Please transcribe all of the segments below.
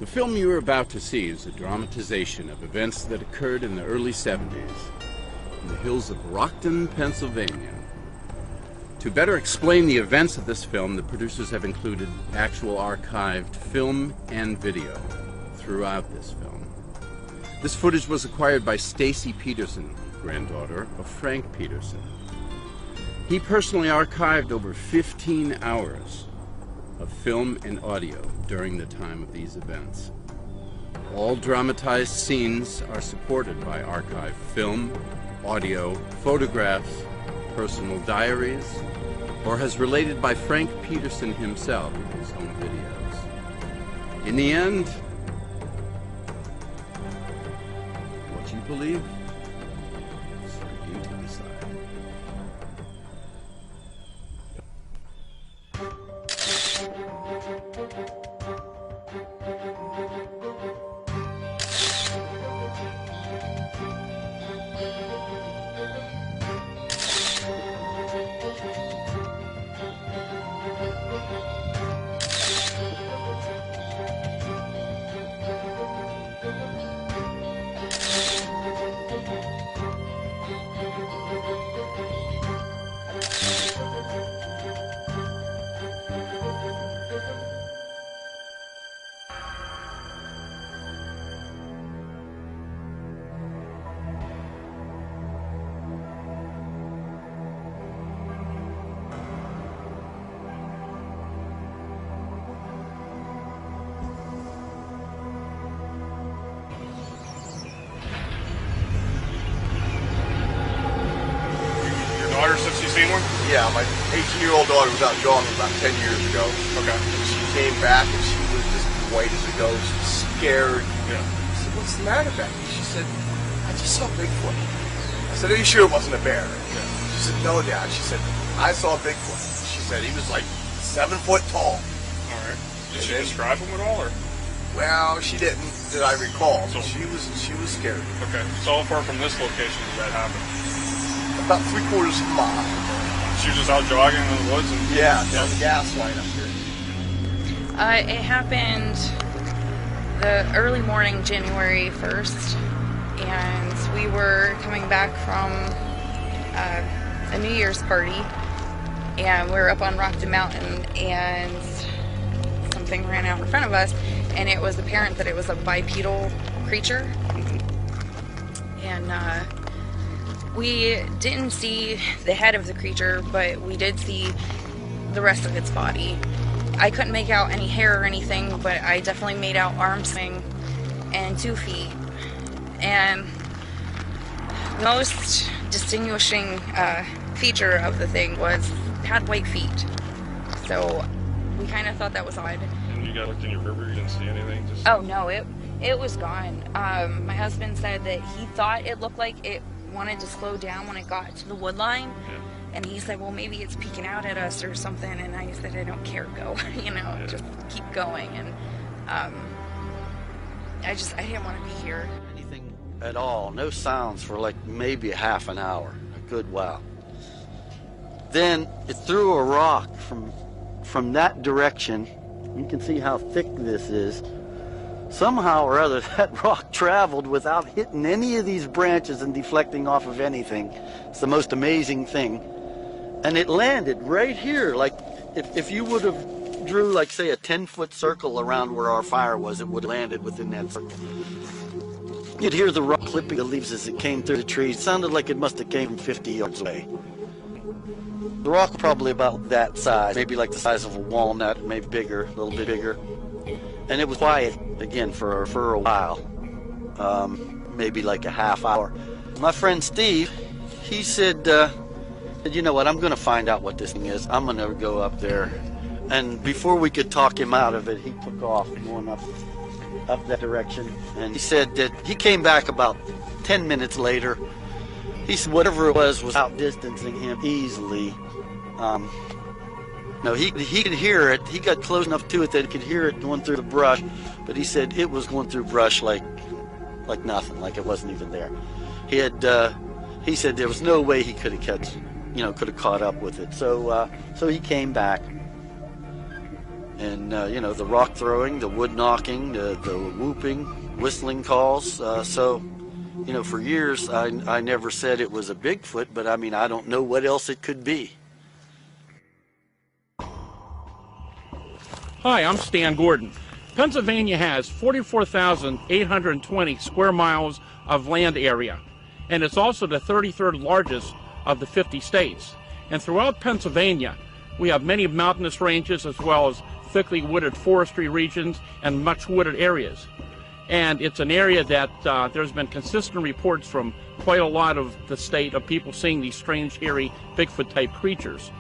The film you are about to see is a dramatization of events that occurred in the early 70s in the hills of Rockton, Pennsylvania. To better explain the events of this film, the producers have included actual archived film and video throughout this film. This footage was acquired by Stacy Peterson, granddaughter of Frank Peterson. He personally archived over 15 hours of film and audio during the time of these events. All dramatized scenes are supported by archived film, audio, photographs, personal diaries, or as related by Frank Peterson himself in his own videos. In the end, what you believe is for you to decide. Since you've seen one? Yeah, my 18-year-old daughter was out jogging about 10 years ago. Okay. And she came back and she was just white as a ghost, scared. Yeah. I said, "What's the matter, Becky?" She said, "I just saw Bigfoot." I said, "Are you sure it wasn't a bear?" Yeah. She said, "No, Dad." She said, "I saw Bigfoot." She said he was like 7 foot tall. All right. Did she describe him at all, or? Well, she didn't, that I recall. So she was scared. Okay. So how far from this location did that happen? About 3/4 of a mile. She was just out jogging in the woods? And yeah, down the gas line up here. It happened the early morning, January 1st, and we were coming back from a New Year's party, and we were up on Rockton Mountain, and something ran out in front of us, and it was apparent that it was a bipedal creature. And we didn't see the head of the creature, but we did see the rest of its body. I couldn't make out any hair or anything, but I definitely made out arms and 2 feet. And the most distinguishing feature of the thing was it had white feet. So we kind of thought that was odd. And you got looked in your river, you didn't see anything? Oh no, it was gone. My husband said that he thought it looked like it wanted to slow down when it got to the wood line. Yeah. And he said, well, maybe it's peeking out at us or something. And I said, I don't care, go, Yeah. just keep going. And I didn't want to be here. Anything at all, no sounds for like maybe a half an hour, a good while. Then it threw a rock from that direction. You can see how thick this is. Somehow or other, that rock traveled without hitting any of these branches and deflecting off of anything. It's the most amazing thing. And it landed right here. Like, if you would have drew, like, say, a 10-foot circle around where our fire was, it would have landed within that circle. You'd hear the rock clipping the leaves as it came through the trees. It sounded like it must have came from 50 yards away. The rock was probably about that size, maybe like the size of a walnut, maybe bigger, a little bit bigger. And it was quiet again for a while, maybe like a half hour. My friend Steve, he said, you know what, I'm going to find out what this thing is. I'm going to go up there. And before we could talk him out of it, he took off going up that direction. And he said that he came back about 10 minutes later. He said whatever it was outdistancing him easily. No, he could hear it. He got close enough to it that he could hear it going through the brush, but he said it was going through brush like nothing, like it wasn't even there. He said there was no way he could have caught up with it. So he came back. And you know, the rock throwing, the wood knocking, the whooping, whistling calls. So, you know, for years I never said it was a Bigfoot, but I mean, I don't know what else it could be. Hi, I'm Stan Gordon. Pennsylvania has 44,820 square miles of land area, and it's also the 33rd largest of the 50 states. And throughout Pennsylvania, we have many mountainous ranges as well as thickly wooded forestry regions and much wooded areas. And it's an area that there's been consistent reports from quite a lot of the state of people seeing these strange, hairy, Bigfoot-type creatures.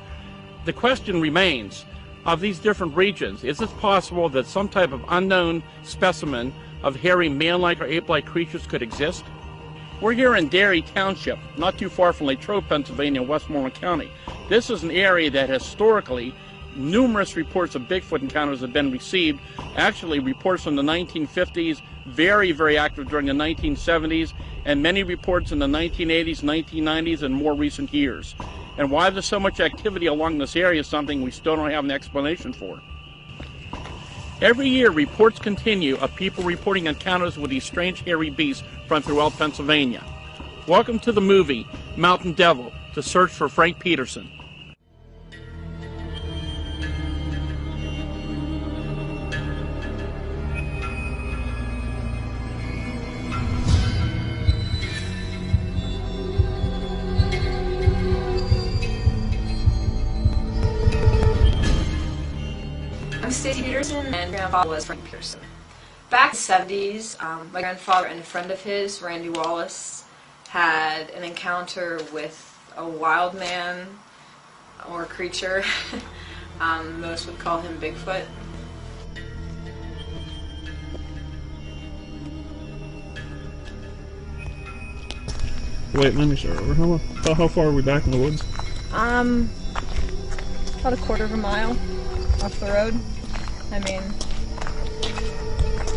The question remains, of these different regions, is it possible that some type of unknown specimen of hairy man-like or ape-like creatures could exist? We're here in Derry Township, not too far from Latrobe, Pennsylvania, Westmoreland County. This is an area that historically numerous reports of Bigfoot encounters have been received. Actually, reports from the 1950s, very, very active during the 1970s, and many reports in the 1980s, 1990s, and more recent years. And why there's so much activity along this area is something we still don't have an explanation for. Every year, reports continue of people reporting encounters with these strange hairy beasts from throughout Pennsylvania. Welcome to the movie Mountain Devil, to search for Frank Peterson. I'm Stacy Peterson, and grandfather was Frank Peterson. Back in the 70s, my grandfather and a friend of his, Randy Wallace, had an encounter with a wild man or creature. Most would call him Bigfoot. Wait, let me start over. How far are we back in the woods? About a quarter of a mile off the road. I mean...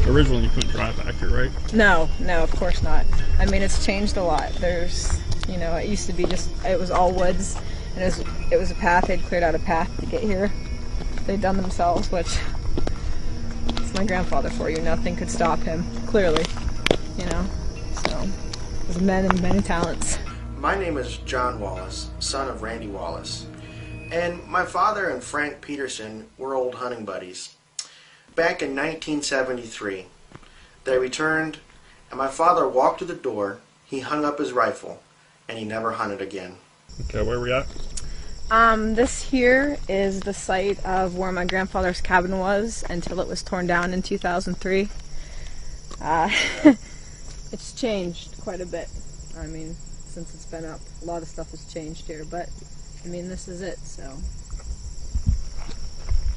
Originally you couldn't drive back here, right? No, of course not. I mean, it's changed a lot. There's, you know, it used to be just, it was all woods, and it was a path. They'd cleared out a path to get here. They'd done themselves, which, it's my grandfather for you. Nothing could stop him, clearly, you know. So, there's men and many talents. My name is John Wallace, son of Randy Wallace. And my father and Frank Peterson were old hunting buddies. Back in 1973, they returned, and my father walked to the door, he hung up his rifle, and he never hunted again. Okay, where are we at? This here is the site of where my grandfather's cabin was until it was torn down in 2003. It's changed quite a bit. I mean, since it's been up, a lot of stuff has changed here, but I mean, this is it, so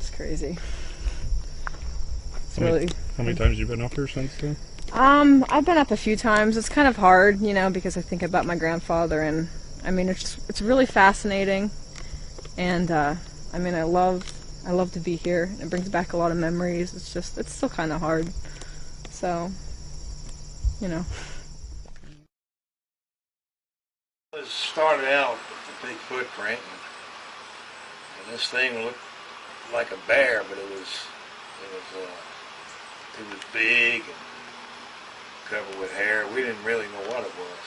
it's crazy. It's really... How many times have you been up here since then? I've been up a few times. It's kind of hard, you know, because I think about my grandfather, and I mean, it's really fascinating, and I mean, I love to be here. It brings back a lot of memories. It's still kind of hard, so, you know. It started out with a big footprint, and this thing looked like a bear, but it was big and covered with hair. We didn't really know what it was.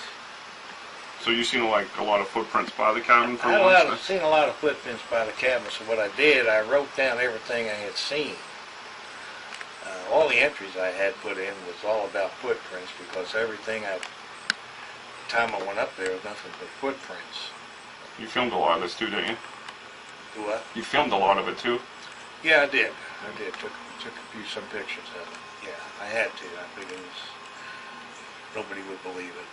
So you seen like a lot of footprints by the cabin for I've seen a lot of footprints by the cabin, so what I did, I wrote down everything I had seen. All the entries I had put in was all about footprints, because everything time I went up there was nothing but footprints. You filmed a lot of this too, didn't you? Do what? You filmed a lot of it too? Yeah, I did. Took some pictures of it. Yeah, I had to. I figured nobody would believe it.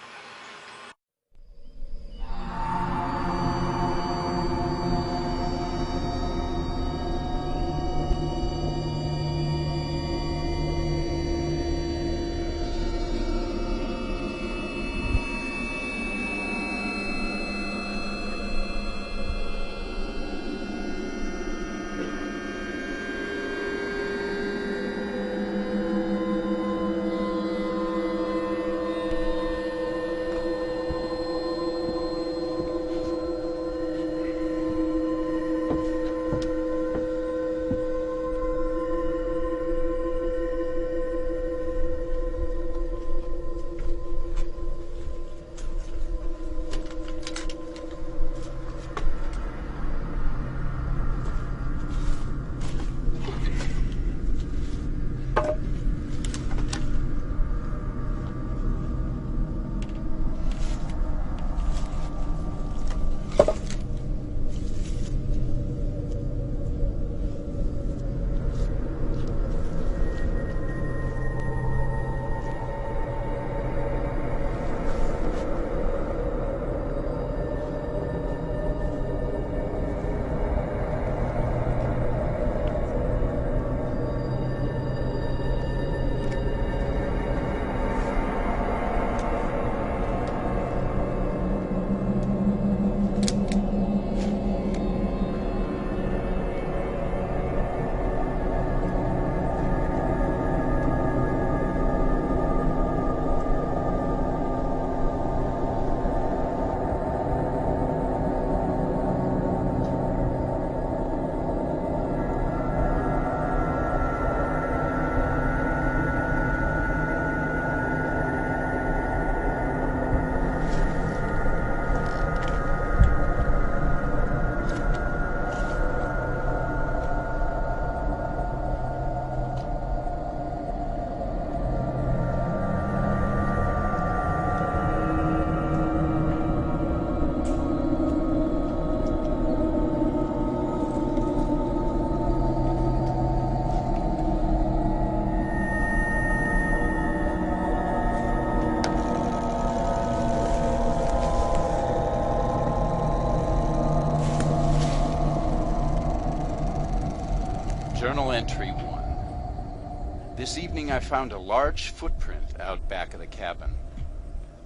Journal Entry 1. This evening I found a large footprint out back of the cabin.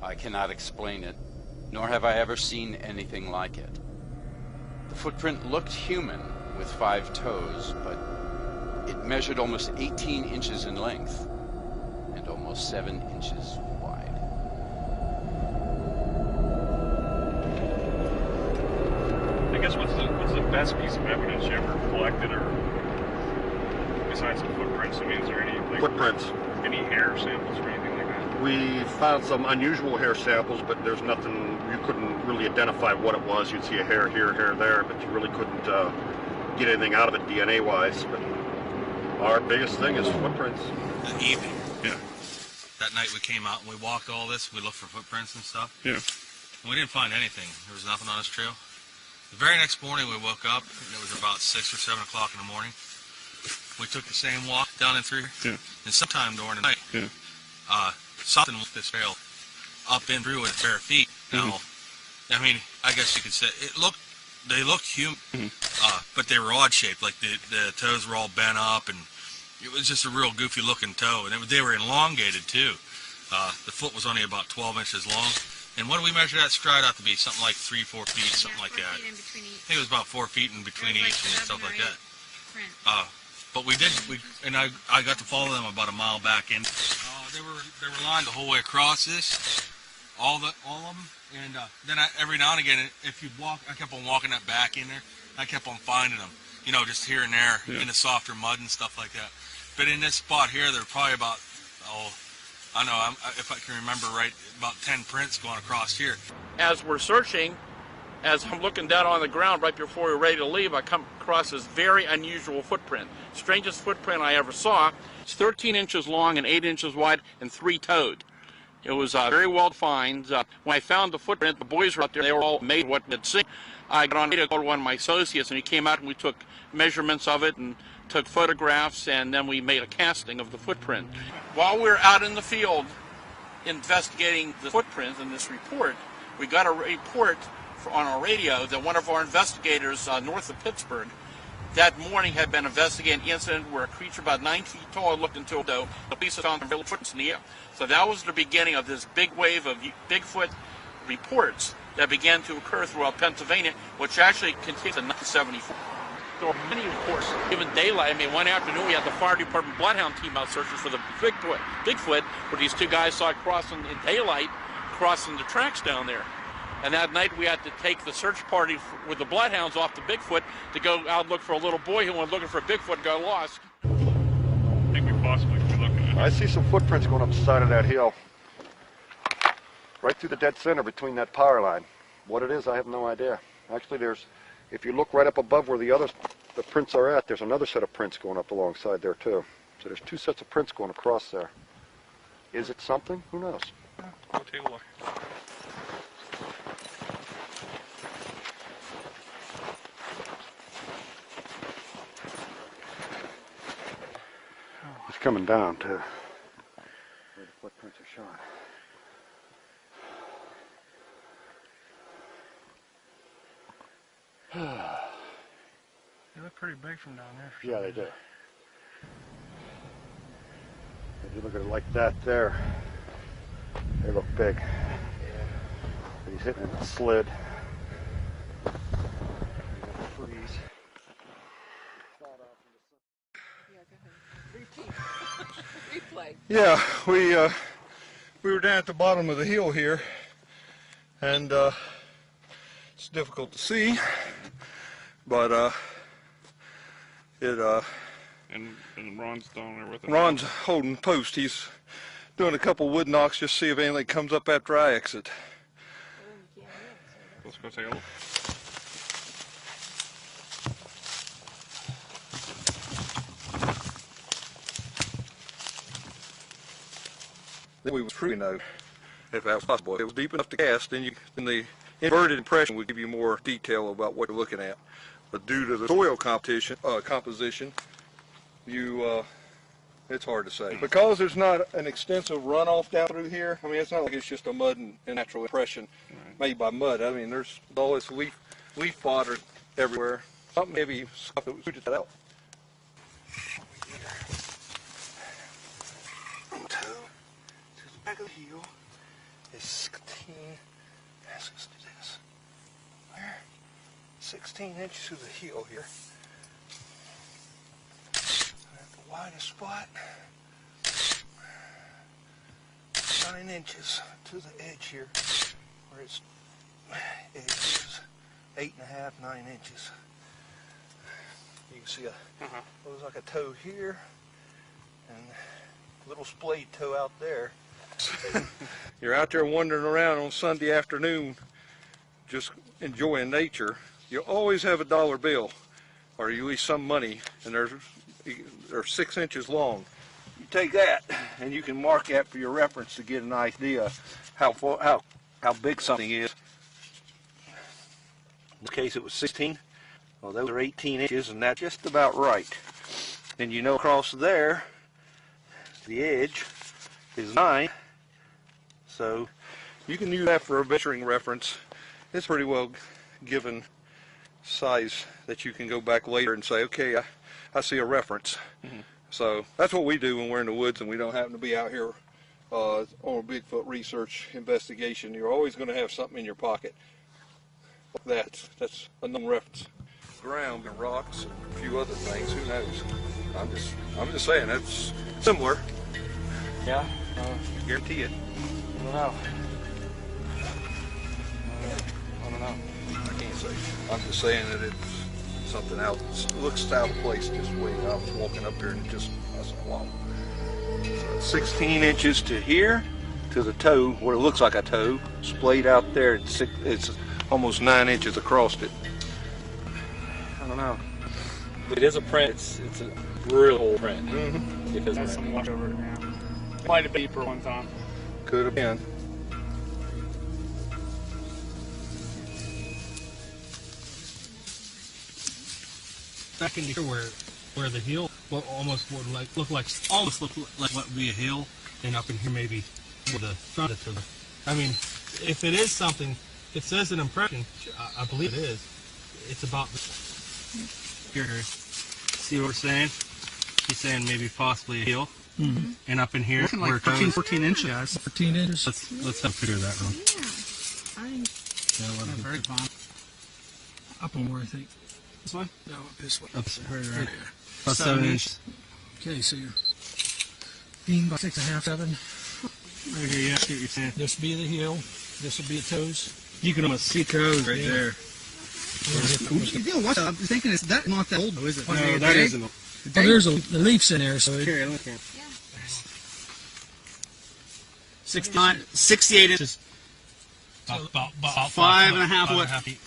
I cannot explain it, nor have I ever seen anything like it. The footprint looked human with 5 toes, but it measured almost 18 inches in length and almost 7 inches wide. I guess what's the best piece of evidence you ever collected, or besides the footprints? I mean, is there any Footprints. any hair samples or anything like that? We found some unusual hair samples, but there's nothing, you couldn't really identify what it was. You'd see a hair here, hair there, but you really couldn't get anything out of it DNA-wise. But our biggest thing is footprints. The evening. Yeah. That night we came out and we walked all this. We looked for footprints and stuff. Yeah. And we didn't find anything. There was nothing on this trail. The very next morning we woke up, and it was about 6 or 7 o'clock in the morning. We took the same walk down in through here. Yeah. And sometime during the night, Yeah. something with this trail up in through with bare feet. Now, I mean, I guess you could say they looked human, but they were odd shaped. Like the toes were all bent up, and it was just a real goofy looking toe. And they were elongated too. The foot was only about 12 inches long. And what did we measure that stride out to be? Something like 3-4 feet, something like that. I think it was about 4 feet in between each and stuff like that. But I got to follow them about a mile back in. They were lined the whole way across this, all of them. And then every now and again, if you walk, I kept on walking that back in there. I kept on finding them, you know, just here and there in the softer mud and stuff like that. But in this spot here, there were probably about, I don't know, if I can remember right, about 10 prints going across here. As we're searching, as I'm looking down on the ground right before we're ready to leave, I come across this very unusual footprint. Strangest footprint I ever saw. It's 13 inches long and 8 inches wide and 3-toed. It was very well defined. When I found the footprint, the boys were out there. They were all made what they'd seen. I got on to call one of my associates, and he came out and we took measurements of it and took photographs, and then we made a casting of the footprint. While we were out in the field investigating the footprint in this report, we got a report on our radio that one of our investigators north of Pittsburgh that morning had been investigating an incident where a creature about 9 feet tall looked into a window. The police had found footprints in the air. So that was the beginning of this big wave of Bigfoot reports that began to occur throughout Pennsylvania, which actually continued in 1974. There were many reports, even daylight. I mean, one afternoon we had the fire department bloodhound team out searching for the Bigfoot, where these 2 guys saw it crossing in daylight, crossing the tracks down there. And that night we had to take the search party with the bloodhounds off the Bigfoot to go out and look for a little boy who went looking for a Bigfoot and got lost. I think we possibly could be looking at. I see some footprints going up the side of that hill. Right through the dead center between that power line. What it is, I have no idea. Actually, if you look right up above where the prints are at, there's another set of prints going up alongside there too. So there's 2 sets of prints going across there. Is it something? Who knows? Go take a look. It's coming down too. Where the footprints are showing. They look pretty big from down there. Yeah, they do. If you look at it like that there, they look big. But he's hitting a slid. Freeze. Yeah, we were down at the bottom of the hill here, and it's difficult to see, but And Ron's down there with us. Ron's holding post. He's doing a couple wood knocks just to see if anything comes up after I exit. Let's go take a look. Then we would truly know if that was possible. If it was deep enough to cast, then the inverted impression would give you more detail about what you're looking at. But due to the soil composition, it's hard to say. Because there's not an extensive runoff down through here, I mean, it's not like it's just a mud and natural impression made by mud. I mean, there's all this leaf fodder everywhere. Something heavy stuff that was rooted out. of the heel is 16. Let's just do this. There. 16 inches to the heel here. At the widest spot. 9 inches to the edge here, where its edge is 8.5, 9 inches. You can see looks like a toe here, and a little splayed toe out there. You're out there wandering around on Sunday afternoon, just enjoying nature. You always have a $1 bill, or you leave some money, and they're 6 inches long. You take that, and you can mark that for your reference to get an idea of how big something is. In this case, it was 16. Well, those are 18 inches, and that's just about right. And you know across there, the edge is 9. So you can use that for a measuring reference. It's pretty well given size that you can go back later and say, okay, I see a reference. So that's what we do when we're in the woods and we don't happen to be out here on a Bigfoot research investigation. You're always going to have something in your pocket. That's a known reference. Ground and rocks and a few other things. Who knows? I'm just saying it's similar. Yeah. I guarantee it. I don't know. I don't know. I can't say. I'm just saying that it's something out. It looks out of place just way. I was walking up here and I said, wow. So 16 inches to here, to the toe, where it looks like a toe, splayed out there. It's almost 9 inches across it. I don't know. It is a print. It's a real old print. It does Has some wash over it now. Might have been deeper one time. Could have been. Back in here where the hill almost would look like what would be a hill, and up in here maybe where the front of it. I mean, if it is something, it says an impression. I believe it is. It's about here. See what we're saying? He's saying maybe possibly a hill. And up in here, looking like 14 inches. Yeah, 14 inches. Let's have a picture of that one. Yeah, very fine. Up on where I think. This way? No, this way. Up right here. About 7 inches. Okay, so you're being about 6.5, 7. Right here, yeah. I see what you're saying. This will be the heel. This will be the toes. You can almost see toes right there. I'm thinking it's not that old, though, is it? No, that isn't. Oh, there's the leaves in there, so Carry, look here. 68 inches. About 5.5 feet.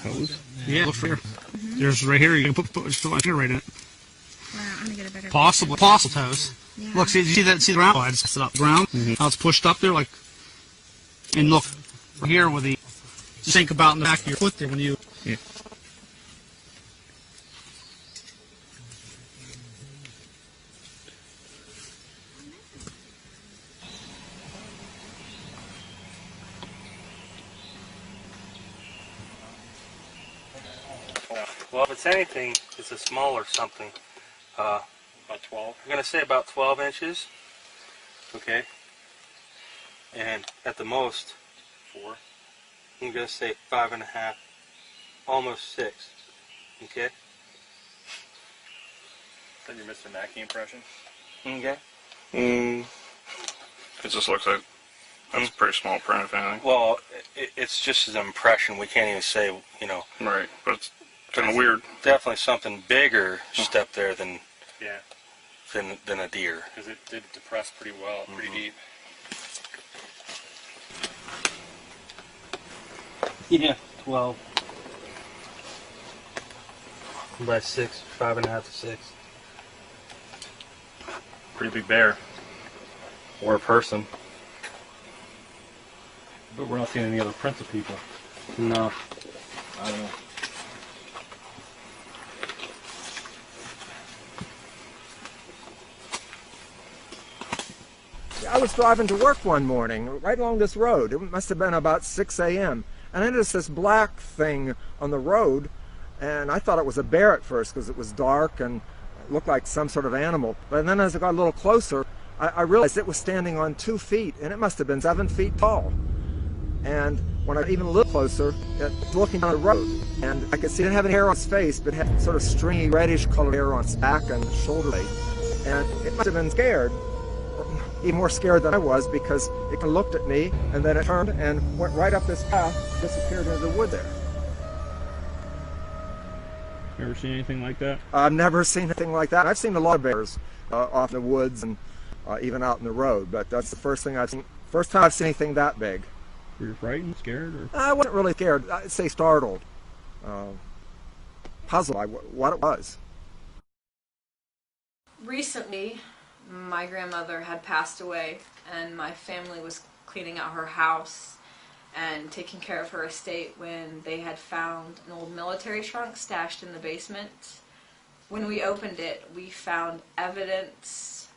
Toes? Yeah, look here. There's right here. You can put my finger right in it. Wow, I'm gonna get a better Possible toes. Yeah. Look, see that? See the ground? I just set up the ground. How it's pushed up there, like. And look, here with the. Just think about in the back of your foot there when you. Yeah. Well, if it's anything, it's a smaller something. About 12. I'm going to say about 12 inches. Okay. And at the most, 4. I'm going to say 5.5, almost 6. Okay. Then you missed a Mackie impression. Okay. It just looks like that's a pretty small print, if anything. Well, it's just an impression. We can't even say, you know. Right, but it's kind of weird. Definitely something bigger step there than a deer. Because it did depress pretty well, pretty deep. Yeah, 12. By 6, 5.5 to 6. Pretty big bear. Or a person. But we're not seeing any other prints of people. No. I don't know. I was driving to work one morning, right along this road. It must have been about 6 a.m. And I noticed this black thing on the road, and I thought it was a bear at first because it was dark and it looked like some sort of animal. But then as I got a little closer, I realized it was standing on 2 feet, and it must have been 7 feet tall. And when I even looked closer, it was looking down the road, and I could see it didn't have any hair on its face, but it had sort of stringy reddish colored hair on its back and shoulder blade. And it must have been scared, even more scared than I was, because it looked at me, and then it turned and went right up this path, disappeared into the wood there. You ever seen anything like that? I've never seen anything like that. I've seen a lot of bears off in the woods and even out in the road, but that's the first thing I've seen. First time I've seen anything that big. Were you frightened, scared, or? I wasn't really scared. I'd say startled, puzzled by what it was. Recently, my grandmother had passed away, and my family was cleaning out her house and taking care of her estate when they had found an old military trunk stashed in the basement. When we opened it, we found evidence,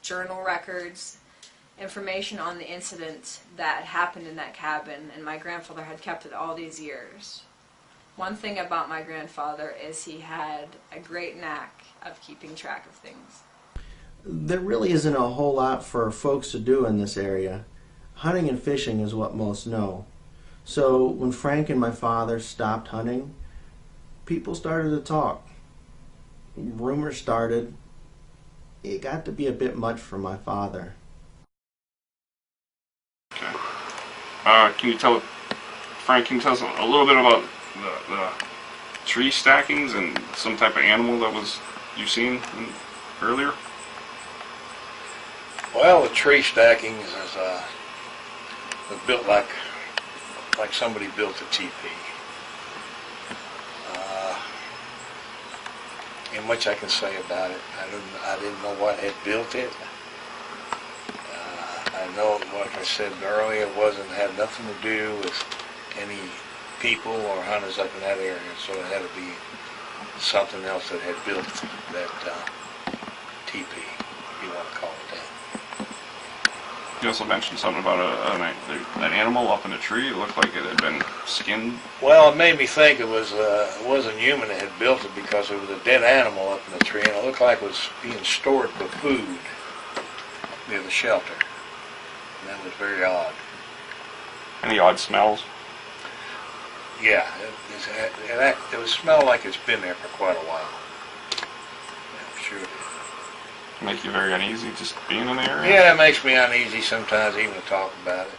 journal records, information on the incident that happened in that cabin, and my grandfather had kept it all these years. One thing about my grandfather is he had a great knack of keeping track of things. There really isn't a whole lot for folks to do in this area. Hunting and fishing is what most know. So when Frank and my father stopped hunting, people started to talk. Rumors started. It got to be a bit much for my father. Okay. Frank, can you tell us a little bit about the tree stackings and some type of animal that was you've seen earlier? Well, the tree stackings is built like somebody built a teepee. Ain't much I can say about it. I didn't know what had built it. I know, like I said earlier, it had nothing to do with any people or hunters up in that area, so it had to be something else that had built that teepee, if you want to call it that. You also mentioned something about an animal up in a tree. It looked like it had been skinned. Well, it made me think it wasn't human that had built it, because it was a dead animal up in the tree, and it looked like it was being stored for food near the shelter. And that was very odd. Any odd smells? Yeah, it would smell like it's been there for quite a while. Yeah, sure it is. Make you very uneasy just being in the area? Yeah, it makes me uneasy sometimes even to talk about it.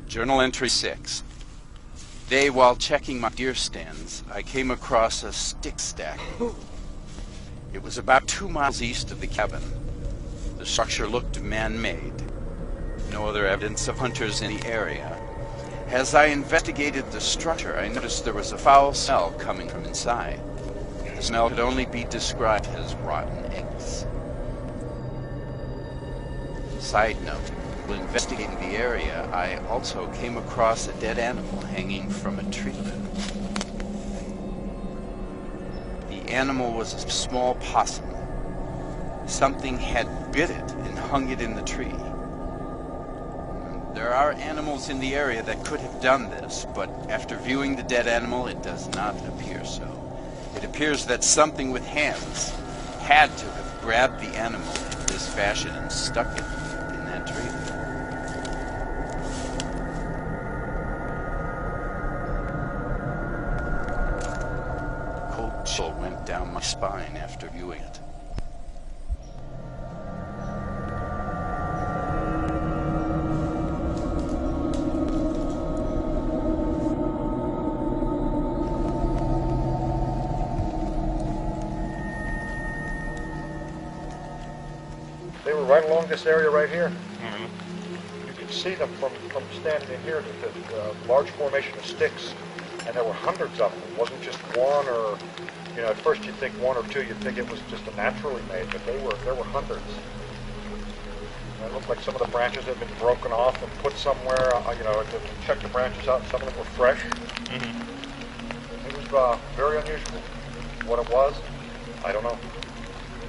Journal entry 6. Today, while checking my deer stands, I came across a stick stack. It was about 2 miles east of the cabin. The structure looked man-made. No other evidence of hunters in the area. As I investigated the structure, I noticed there was a foul smell coming from inside. The smell could only be described as rotten eggs. Side note. While investigating the area, I also came across a dead animal hanging from a tree limb. The animal was a small possum. Something had bit it and hung it in the tree. There are animals in the area that could have done this, but after viewing the dead animal, it does not appear so. It appears that something with hands had to have grabbed the animal in this fashion and stuck it in that tree. Cold chill went down my spine after viewing it. right along this area right here. You can see them from standing in here, the large formation of sticks, and there were hundreds of them. It wasn't just one or, at first you'd think one or two, you'd think it was just a naturally made, but there were hundreds. And it looked like some of the branches had been broken off and put somewhere, to check the branches out. Some of them were fresh. It was very unusual. What it was, I don't know.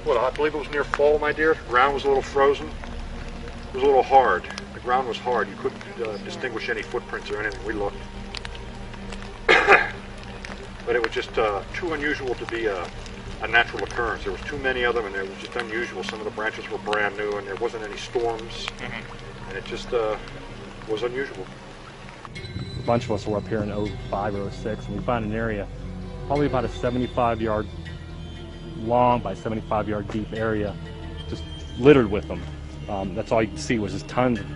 Well, I believe it was near fall, my dear. The ground was a little frozen. It was a little hard. The ground was hard. You couldn't distinguish any footprints or anything. We looked. But it was just too unusual to be a natural occurrence. There was too many of them, and it was just unusual. Some of the branches were brand new, and there wasn't any storms. And it just was unusual. A bunch of us were up here in 05 or 06, and we found an area probably about a 75-yard long by 75-yard deep area, just littered with them. That's all you could see was just tons of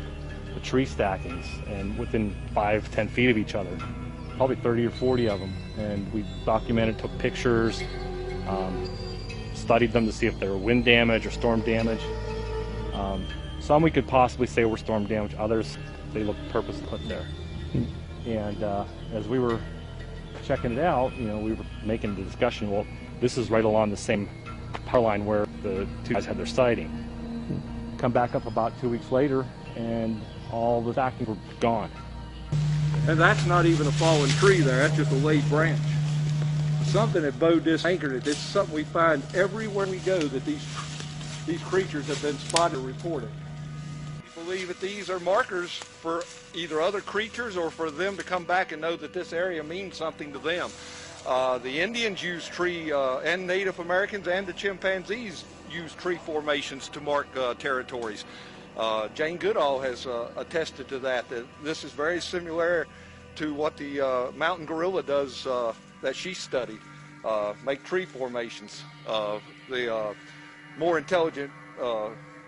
tree stackings, and within 5-10 feet of each other, probably 30 or 40 of them. And we documented, took pictures, studied them to see if they were wind damage or storm damage. Some we could possibly say were storm damage, others they looked purposely put there. And as we were checking it out, we were making the discussion, well, this is right along the same power line where the two guys had their sighting. Come back up about 2 weeks later, and all the stackings were gone. And that's not even a fallen tree there, that's just a laid branch. Something that Bo disanchored it. It's something we find everywhere we go, that these creatures have been spotted or reported. We believe that these are markers for either other creatures or for them to come back and know that this area means something to them. The Indians use tree, and Native Americans and the chimpanzees use tree formations to mark territories. Jane Goodall has attested to that this is very similar to what the mountain gorilla does that she studied, make tree formations. The more intelligent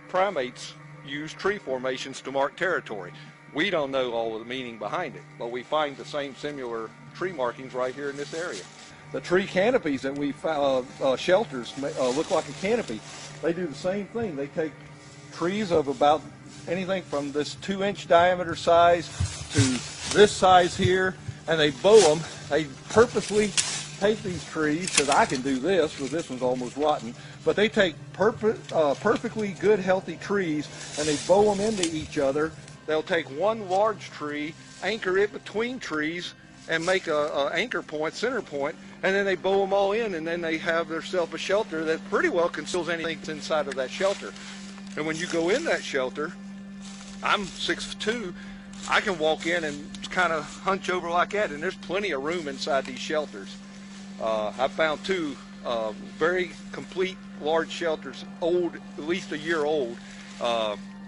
primates use tree formations to mark territory. We don't know all of the meaning behind it, but we find the same similar tree markings right here in this area. The tree canopies that we found, shelters, look like a canopy. They do the same thing. They take trees of about anything from this 2-inch diameter size to this size here, and they bow them. They purposely take these trees, because I can do this, because this one's almost rotten, but they take perfectly good, healthy trees, and they bow them into each other. They'll take one large tree, anchor it between trees, and make a anchor point, center point, and then they bow them all in, and then they have themselves a shelter that pretty well conceals anything that's inside of that shelter. And when you go in that shelter, I'm 6'2", I can walk in and kind of hunch over like that, and there's plenty of room inside these shelters. I found two very complete large shelters, old, at least a year old,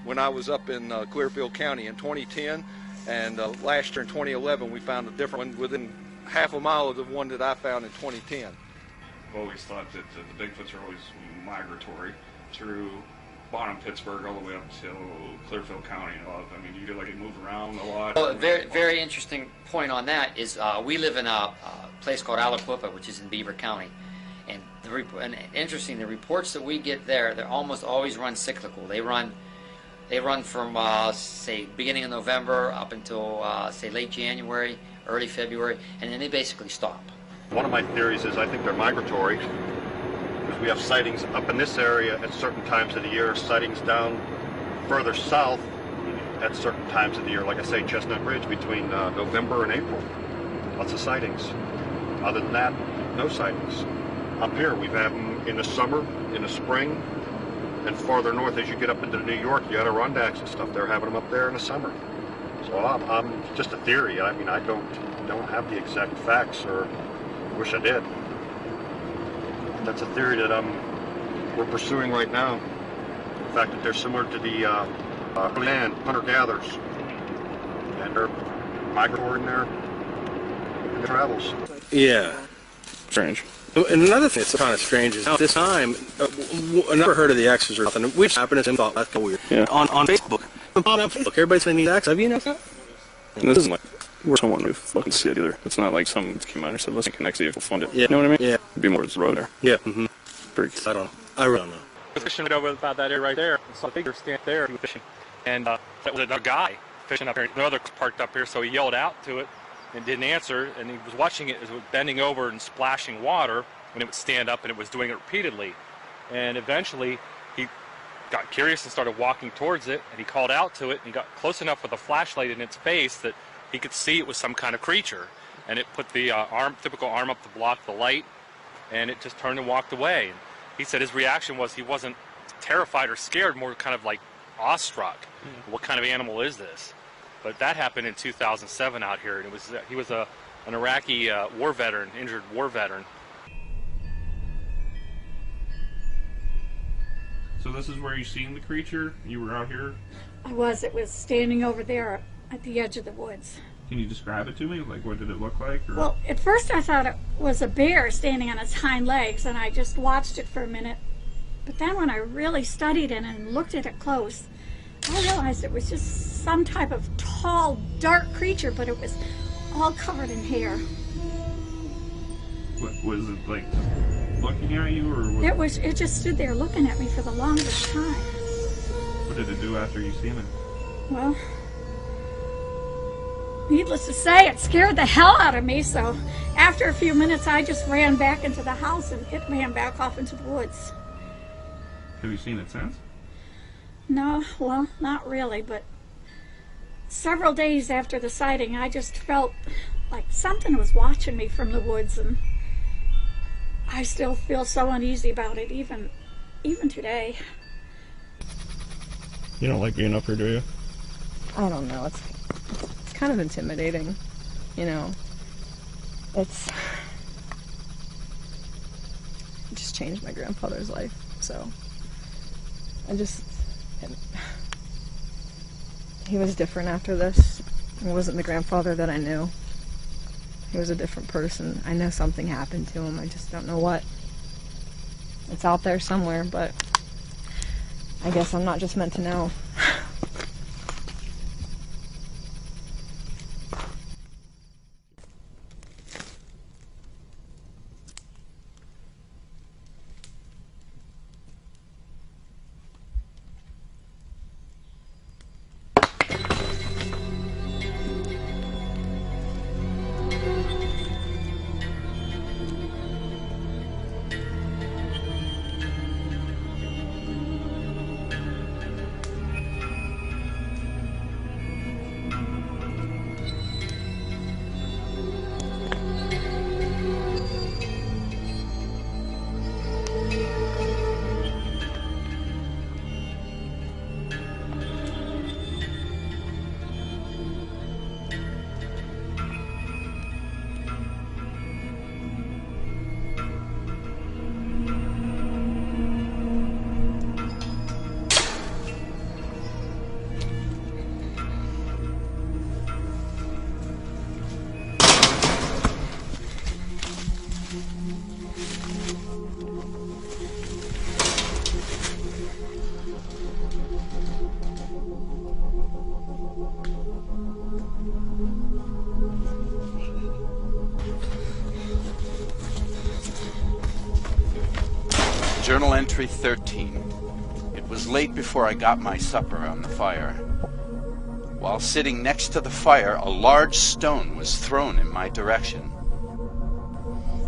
when I was up in Clearfield County in 2010, and last year in 2011 we found a different one within half a mile of the one that I found in 2010. I've always thought that the Bigfoots are always migratory through bottom Pittsburgh all the way up to Clearfield County. I mean, you move around a lot. Well, a very interesting point on that is we live in a place called Aliquippa, which is in Beaver County. And interesting, the reports that we get there, they almost always run cyclical. They run from, say, beginning of November up until, say, late January, early February, and then they basically stop. One of my theories is I think they're migratory, because we have sightings up in this area at certain times of the year, sightings down further south at certain times of the year, like I say, Chestnut Ridge between November and April. Lots of sightings. Other than that, no sightings. Up here, we've had them in the summer, in the spring, and farther north as you get up into New York, the Adirondacks and stuff, they're having them up there in the summer. So I'm just a theory. I mean, I don't have the exact facts, or wish I did. That's a theory that we're pursuing right now. The fact that they're similar to the land hunter-gatherers, and they're migratory in their travels. Yeah, strange. And another thing that's kind of strange is at this time, I never heard of the X's or nothing. We just happened to thought that's kind of weird. Yeah. On Facebook, everybody's saying these X's. Have you noticed that? And this isn't like we're someone who fucking see it either. It's not like someone came out and said, "Let's connect the vehicle, fund it." Yeah. You know what I mean? Yeah. It'd be more just the road there. Yeah. Mm-hmm. I don't know. I really don't know. was fishing right over about that area right there. I saw a figure stand there fishing. And that was another guy fishing up here. Another parked up here, so he yelled out to it and didn't answer. And he was watching it as it was bending over and splashing water, and it would stand up, and it was doing it repeatedly. And eventually, he got curious and started walking towards it, and he called out to it, and he got close enough with a flashlight in its face that he could see it was some kind of creature. And it put the typical arm up to block the light, and it just turned and walked away. And he said his reaction was he wasn't terrified or scared, more kind of like awestruck. What kind of animal is this? But that happened in 2007 out here, and it was he was an Iraqi war veteran, injured war veteran. So this is where you seen the creature? You were out here? I was. It was standing over there at the edge of the woods. Can you describe it to me? Like, what did it look like? Or? Well, at first I thought it was a bear standing on its hind legs, and I just watched it for a minute. But then when I really studied it and looked at it close, I realized it was just some type of tall, dark creature, but it was all covered in hair. What, was it like looking at you, or what? It just stood there looking at me for the longest time. What did it do after you seen it? Well, needless to say, it scared the hell out of me, so after a few minutes I just ran back into the house and it ran back off into the woods. Have you seen it since? No, well, not really, but several days after the sighting I just felt like something was watching me from the woods, and I still feel so uneasy about it, even today. You don't like being up here, do you? I don't know. It's kind of intimidating, you know. It just changed my grandfather's life, so he was different after this. He wasn't the grandfather that I knew. He was a different person. I know something happened to him. I just don't know what. It's out there somewhere, but I guess I'm not just meant to know. Journal entry 13. It was late before I got my supper on the fire. While sitting next to the fire, a large stone was thrown in my direction.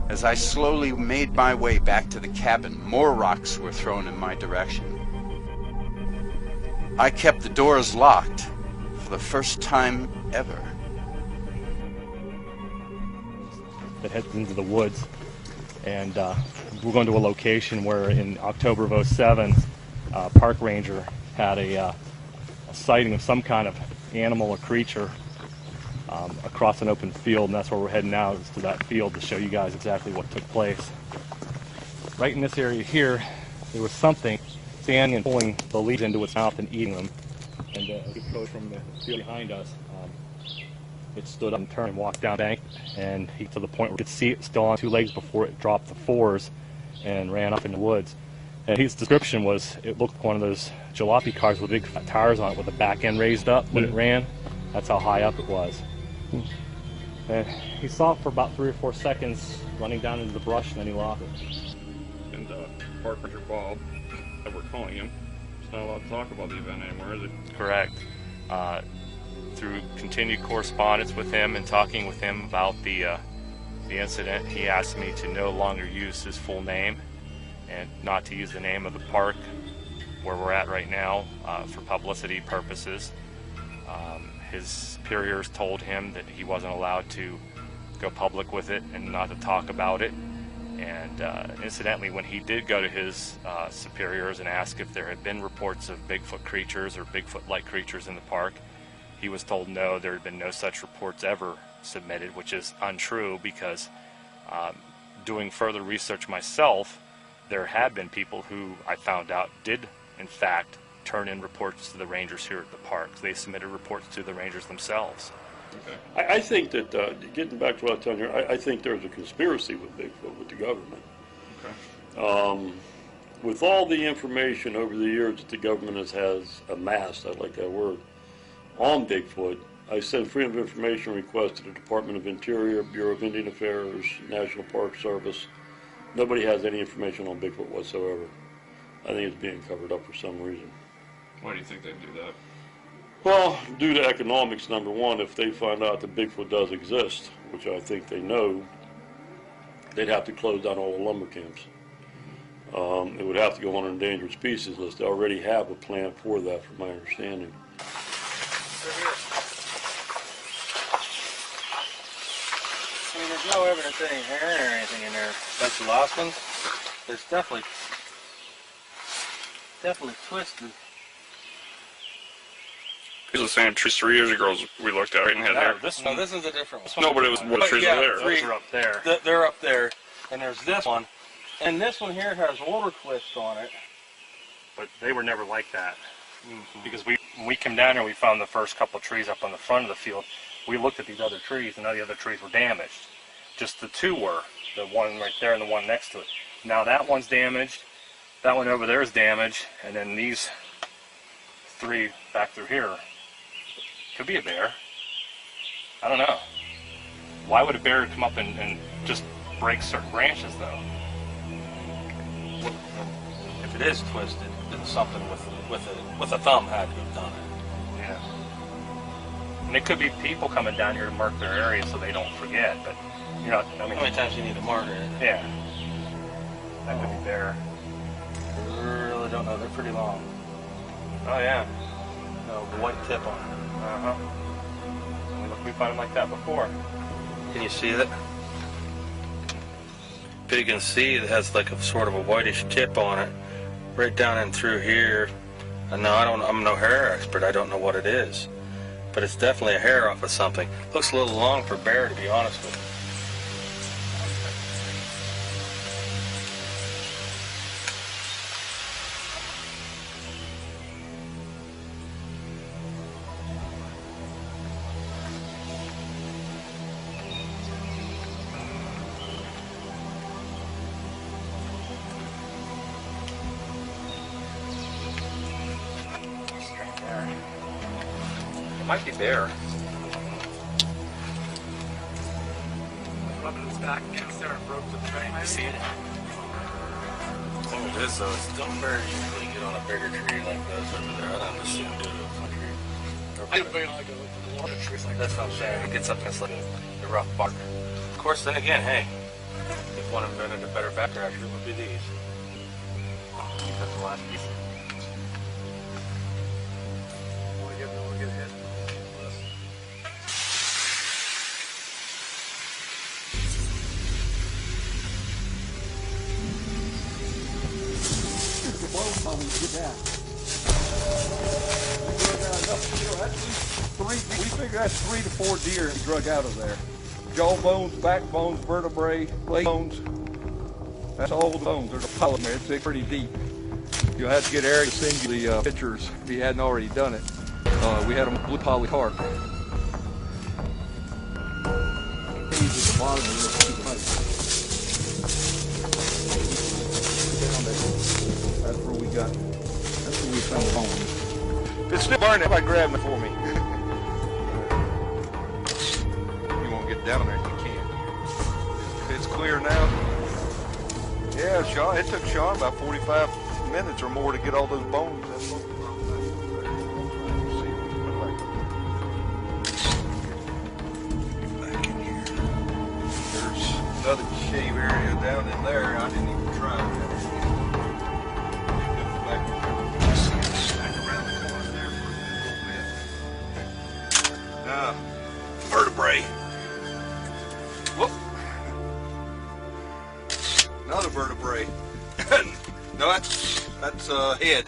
As I slowly made my way back to the cabin, more rocks were thrown in my direction. I kept the doors locked for the first time ever. That heads into the woods, and we're going to a location where in October of '07, park ranger had a sighting of some kind of animal or creature across an open field, and that's where we're heading now, is to that field to show you guys exactly what took place. Right in this area here, there was something standing and pulling the leaves into its mouth and eating them. And as it goes from the field behind us, it stood up and turned and walked down the bank, and to the point where we could see it still on two legs before it dropped the fours and ran up in the woods. And his description was, it looked like one of those jalopy cars with big fat tires on it with the back end raised up when it ran. That's how high up it was. And he saw it for about 3 or 4 seconds running down into the brush, and then he lost it. And park ranger Bob That we're calling him. He's not allowed to talk about the event anymore, is it? Correct. Through continued correspondence with him and talking with him about the incident, he asked me to no longer use his full name and not to use the name of the park where we're at right now for publicity purposes. His superiors told him that he wasn't allowed to go public with it and not to talk about it. And incidentally, when he did go to his superiors and ask if there had been reports of Bigfoot creatures or Bigfoot-like creatures in the park, he was told no, there had been no such reports ever submitted, which is untrue because doing further research myself, there had been people who I found out did, in fact, turn in reports to the rangers here at the park. They submitted reports to the rangers themselves. Okay. I think that, getting back to what I was telling you, I think there's a conspiracy with Bigfoot, with the government. Okay. With all the information over the years that the government has amassed, I like that word, on Bigfoot, I sent Freedom of Information requests to the Department of Interior, Bureau of Indian Affairs, National Park Service. Nobody has any information on Bigfoot whatsoever. I think it's being covered up for some reason. Why do you think they do that? Well, due to economics, number one, if they find out that Bigfoot does exist, which I think they know, they'd have to close down all the lumber camps. It would have to go on an endangered species list. They already have a plan for that, from my understanding. I mean, there's no evidence of any hair or anything in there. Bunch of lost ones. It's definitely twisted. These are the same trees 3 years ago we looked at, right? And had hair. This is a different one. No, but it was what trees are there. Those are up there. They're up there, and there's this one, and this one here has water cliffs on it. But they were never like that. Because when we came down here, we found the first couple of trees up on the front of the field. We looked at these other trees, and none of the other trees were damaged. Just the two were, the one right there and the one next to it. Now that one's damaged, that one over there is damaged, and then these three back through here. Could be a bear. I don't know. Why would a bear come up and just break certain branches, though? If it is twisted, then something with a thumb had to have done it. Yeah. And it could be people coming down here to mark their area so they don't forget, but you're not, I mean... How many times do you need to mark it? Yeah. That could be bear. I really don't know. They're pretty long. Oh, yeah. No, the white tip on it. Uh-huh. We found them like that before. Can you see that? But you can see it has like a sort of a whitish tip on it, right down and through here. And no, I'm no hair expert. I don't know what it is, but it's definitely a hair off of something. Looks a little long for bear, to be honest with you. It might be bear. Up in its back against there and broke the frame. I see it. Oh, it is though. Don't bears usually get on a bigger tree like those over there. I don't assume due to a tree. I don't feel like a water tree like That's what I'm saying. It gets up against like the rough bark. Of course, then again, hey, if one invented a better backcrasher, it would be these. That's the last piece. We'll get hit. How we did that. We figured that's 3 to 4 deer we drug out of there. Jaw bones, backbones, vertebrae, leg bones. That's all the bones. There's a pile of them there. It's pretty deep. You'll have to get Eric to send you the pictures if he hadn't already done it. We had them blue polycarp. That's where we got. That's where we found the bones. If it's still burning, everybody grab it for me. You won't get down there, you can't. It's clear now. Yeah, Sean. It took Sean about 45 minutes or more to get all those bones. There's another cave area down in there. I didn't even try it. Vertebrae. Whoop. Another vertebrae. No, that's head.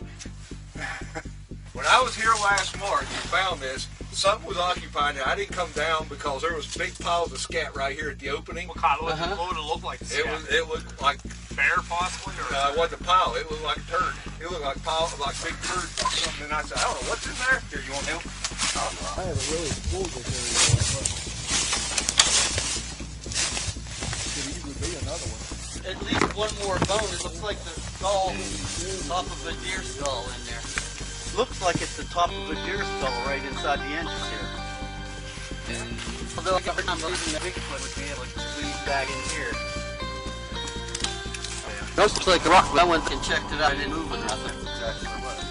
When I was here last March and found this, something was occupying it. I didn't come down because there was big piles of scat right here at the opening. What would it look like? It looked like bear, possibly, or it wasn't a pile. It looked like a turd. It looked like big turds or something. And I said, I don't know what's in there. Here, you want help? I haven't really explored this area yet, but could easily be another one. At least one more bone. It looks like the skull, top of a deer skull in there. Looks like it's the top of a deer skull right inside the edges here. Although every time losing the Bigfoot would be able to squeeze back in here. That looks like a rock. I went and checked it out. I didn't move with nothing. That's exactly what it was.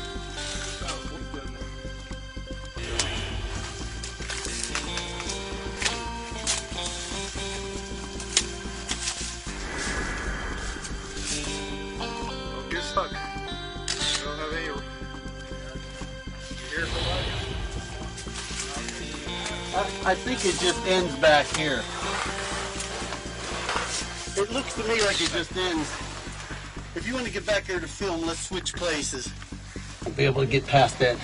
Get stuck. You don't have any here I think it just ends back here. It looks to me like it just ends. If you want to get back there to film, let's switch places. I'll be able to get past that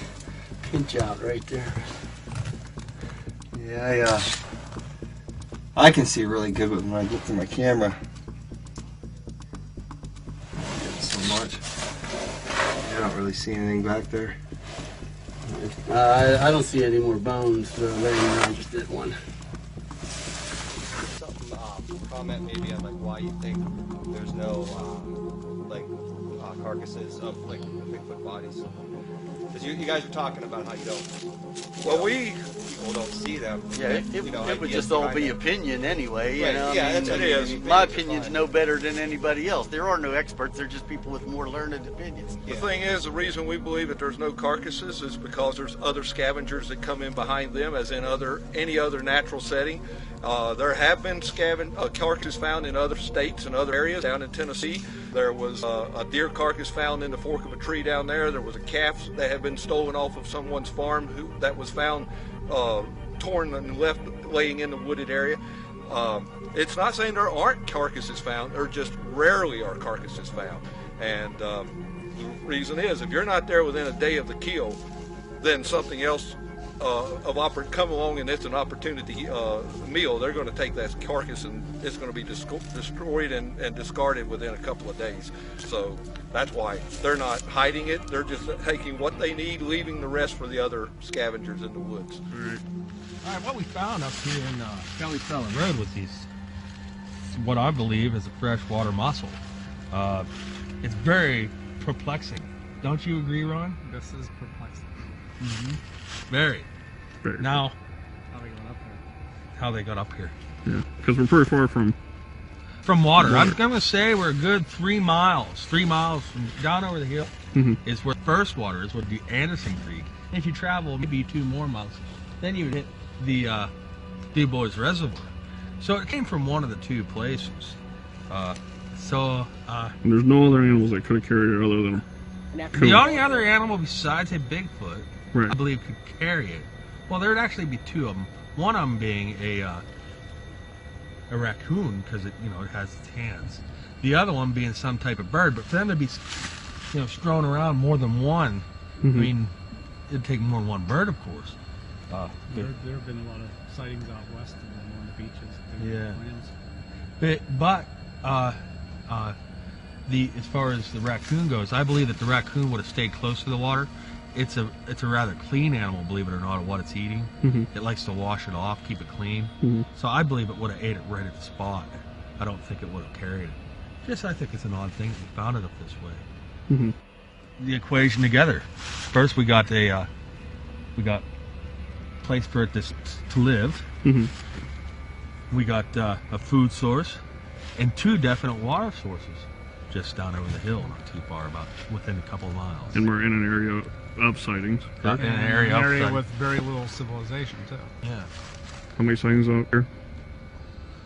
pinch out right there. Yeah, I can see really good when I get to my camera. So much. I don't really see anything back there. I don't see any more bones laying around. Just did one. Comment maybe on like why you think there's no carcasses of like Bigfoot bodies, because you guys are talking about how you don't. People don't see them. Yeah, it would just all be opinion anyway. You know? Yeah, that's what it is. My opinion's no better than anybody else. There are no experts. They're just people with more learned opinions. The thing is, the reason we believe that there's no carcasses is because there's other scavengers that come in behind them, as in any other natural setting. There have been carcasses found in other states and other areas. Down in Tennessee, there was a deer carcass found in the fork of a tree down there. There was a calf that had been stolen off of someone's farm that was found torn and left laying in the wooded area. It's not saying there aren't carcasses found. There just rarely are carcasses found. And the reason is, if you're not there within a day of the kill, then something else come along and it's an opportunity meal. They're going to take that carcass and it's going to be destroyed and discarded within a couple of days. So that's why they're not hiding it. They're just taking what they need, leaving the rest for the other scavengers in the woods. All right, what we found up here in Kelly Fella Road was what I believe is a freshwater mussel. It's very perplexing. Don't you agree, Ron? This is perplexing. Mm-hmm. Very. Now, how they got up here. Yeah, because we're pretty far from water. I'm going to say we're a good 3 miles. 3 miles from down over the hill is where first water is, would be Anderson Creek. And if you travel maybe 2 more miles, then you would hit the Du Bois Reservoir. So it came from one of the two places. And there's no other animals that could have carried it other than the only other animal besides a Bigfoot, right, I believe, could carry it. Well, there'd actually be 2 of them. One of them being a raccoon, because it has its hands. The other one being some type of bird. But for them to be, strewn around more than one, I mean, it'd take more than one bird, of course. There have been a lot of sightings out west and on the beaches. As far as the raccoon goes, I believe that the raccoon would have stayed close to the water. It's a rather clean animal, believe it or not, of what it's eating. It likes to wash it off, keep it clean. So I believe it would have ate it right at the spot. I don't think it would have carried it. I think it's an odd thing that we found it up this way. The equation together. First, we got a place for it to live. We got a food source and 2 definite water sources. just down over the hill, not too far, about within a couple of miles. And we're in an area of sightings. In an area with very little civilization too. Yeah. How many sightings out there?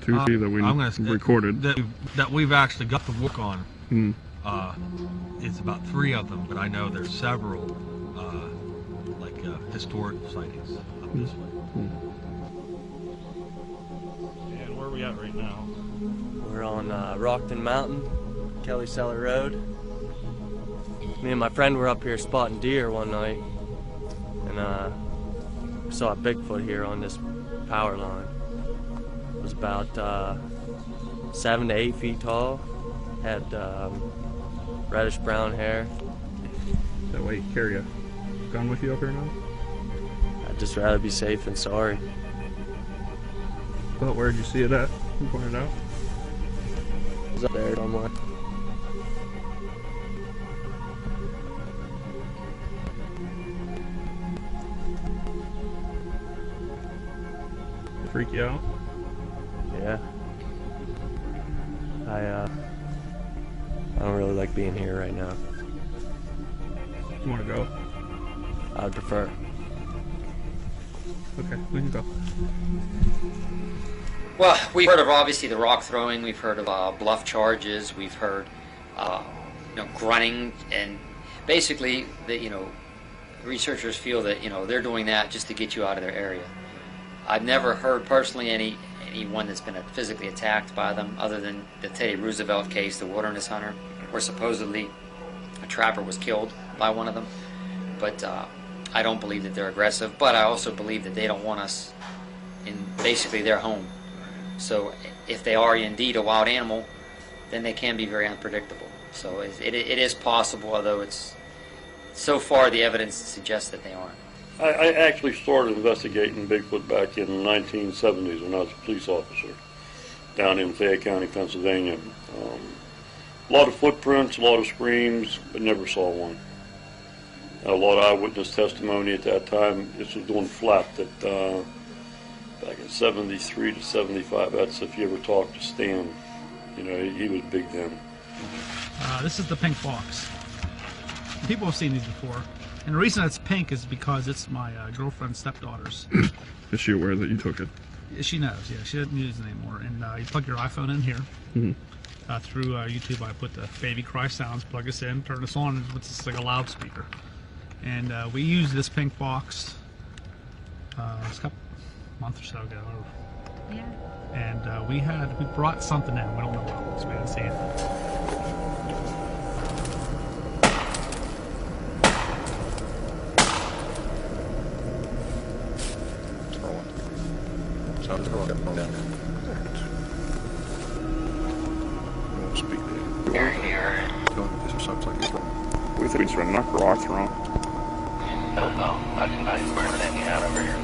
2, 3 that we recorded. That we've actually got to work on. Hmm. It's about 3 of them, but I know there's several historic sightings up this way. And where are we at right now? We're on Rockton Mountain, Kelly Cellar Road. Me and my friend were up here spotting deer one night, and we saw a Bigfoot here on this power line. It was about 7 to 8 feet tall, had reddish brown hair. That way, carry a gun with you up here now? I'd just rather be safe than sorry. But where did you see it at? You pointed out? It was up there somewhere. Freak you out? Yeah. I don't really like being here right now. You want to go? I would prefer. Okay, we can go. Well, we've heard of obviously the rock throwing. We've heard of bluff charges. We've heard, grunting, and basically, researchers feel that they're doing that just to get you out of their area. I've never heard personally anyone that's been physically attacked by them, other than the Teddy Roosevelt case, the wilderness hunter, where supposedly a trapper was killed by one of them. But I don't believe that they're aggressive, but I also believe that they don't want us in basically their home. So if they are indeed a wild animal, then they can be very unpredictable. So it is possible, although it's so far the evidence suggests that they aren't. I actually started investigating Bigfoot back in the 1970s when I was a police officer down in Fayette County, Pennsylvania. A lot of footprints, a lot of screams, but never saw one. A lot of eyewitness testimony at that time. This was doing flat that back in 73 to 75. That's if you ever talked to Stan. He was big then. This is the pink box. People have seen these before. And the reason it's pink is because it's my girlfriend's stepdaughter's. Is she aware that you took it? She knows, yeah. She doesn't use it anymore. And you plug your iPhone in here. Mm-hmm. Through YouTube, I put the baby cry sounds, plug this in, turn this on, and it's like a loudspeaker. And we used this pink box a month or so ago. Yeah. And we brought something in. We don't know what it was. We didn't see it. We think we just knock rocks around. No, I can burn any out over here.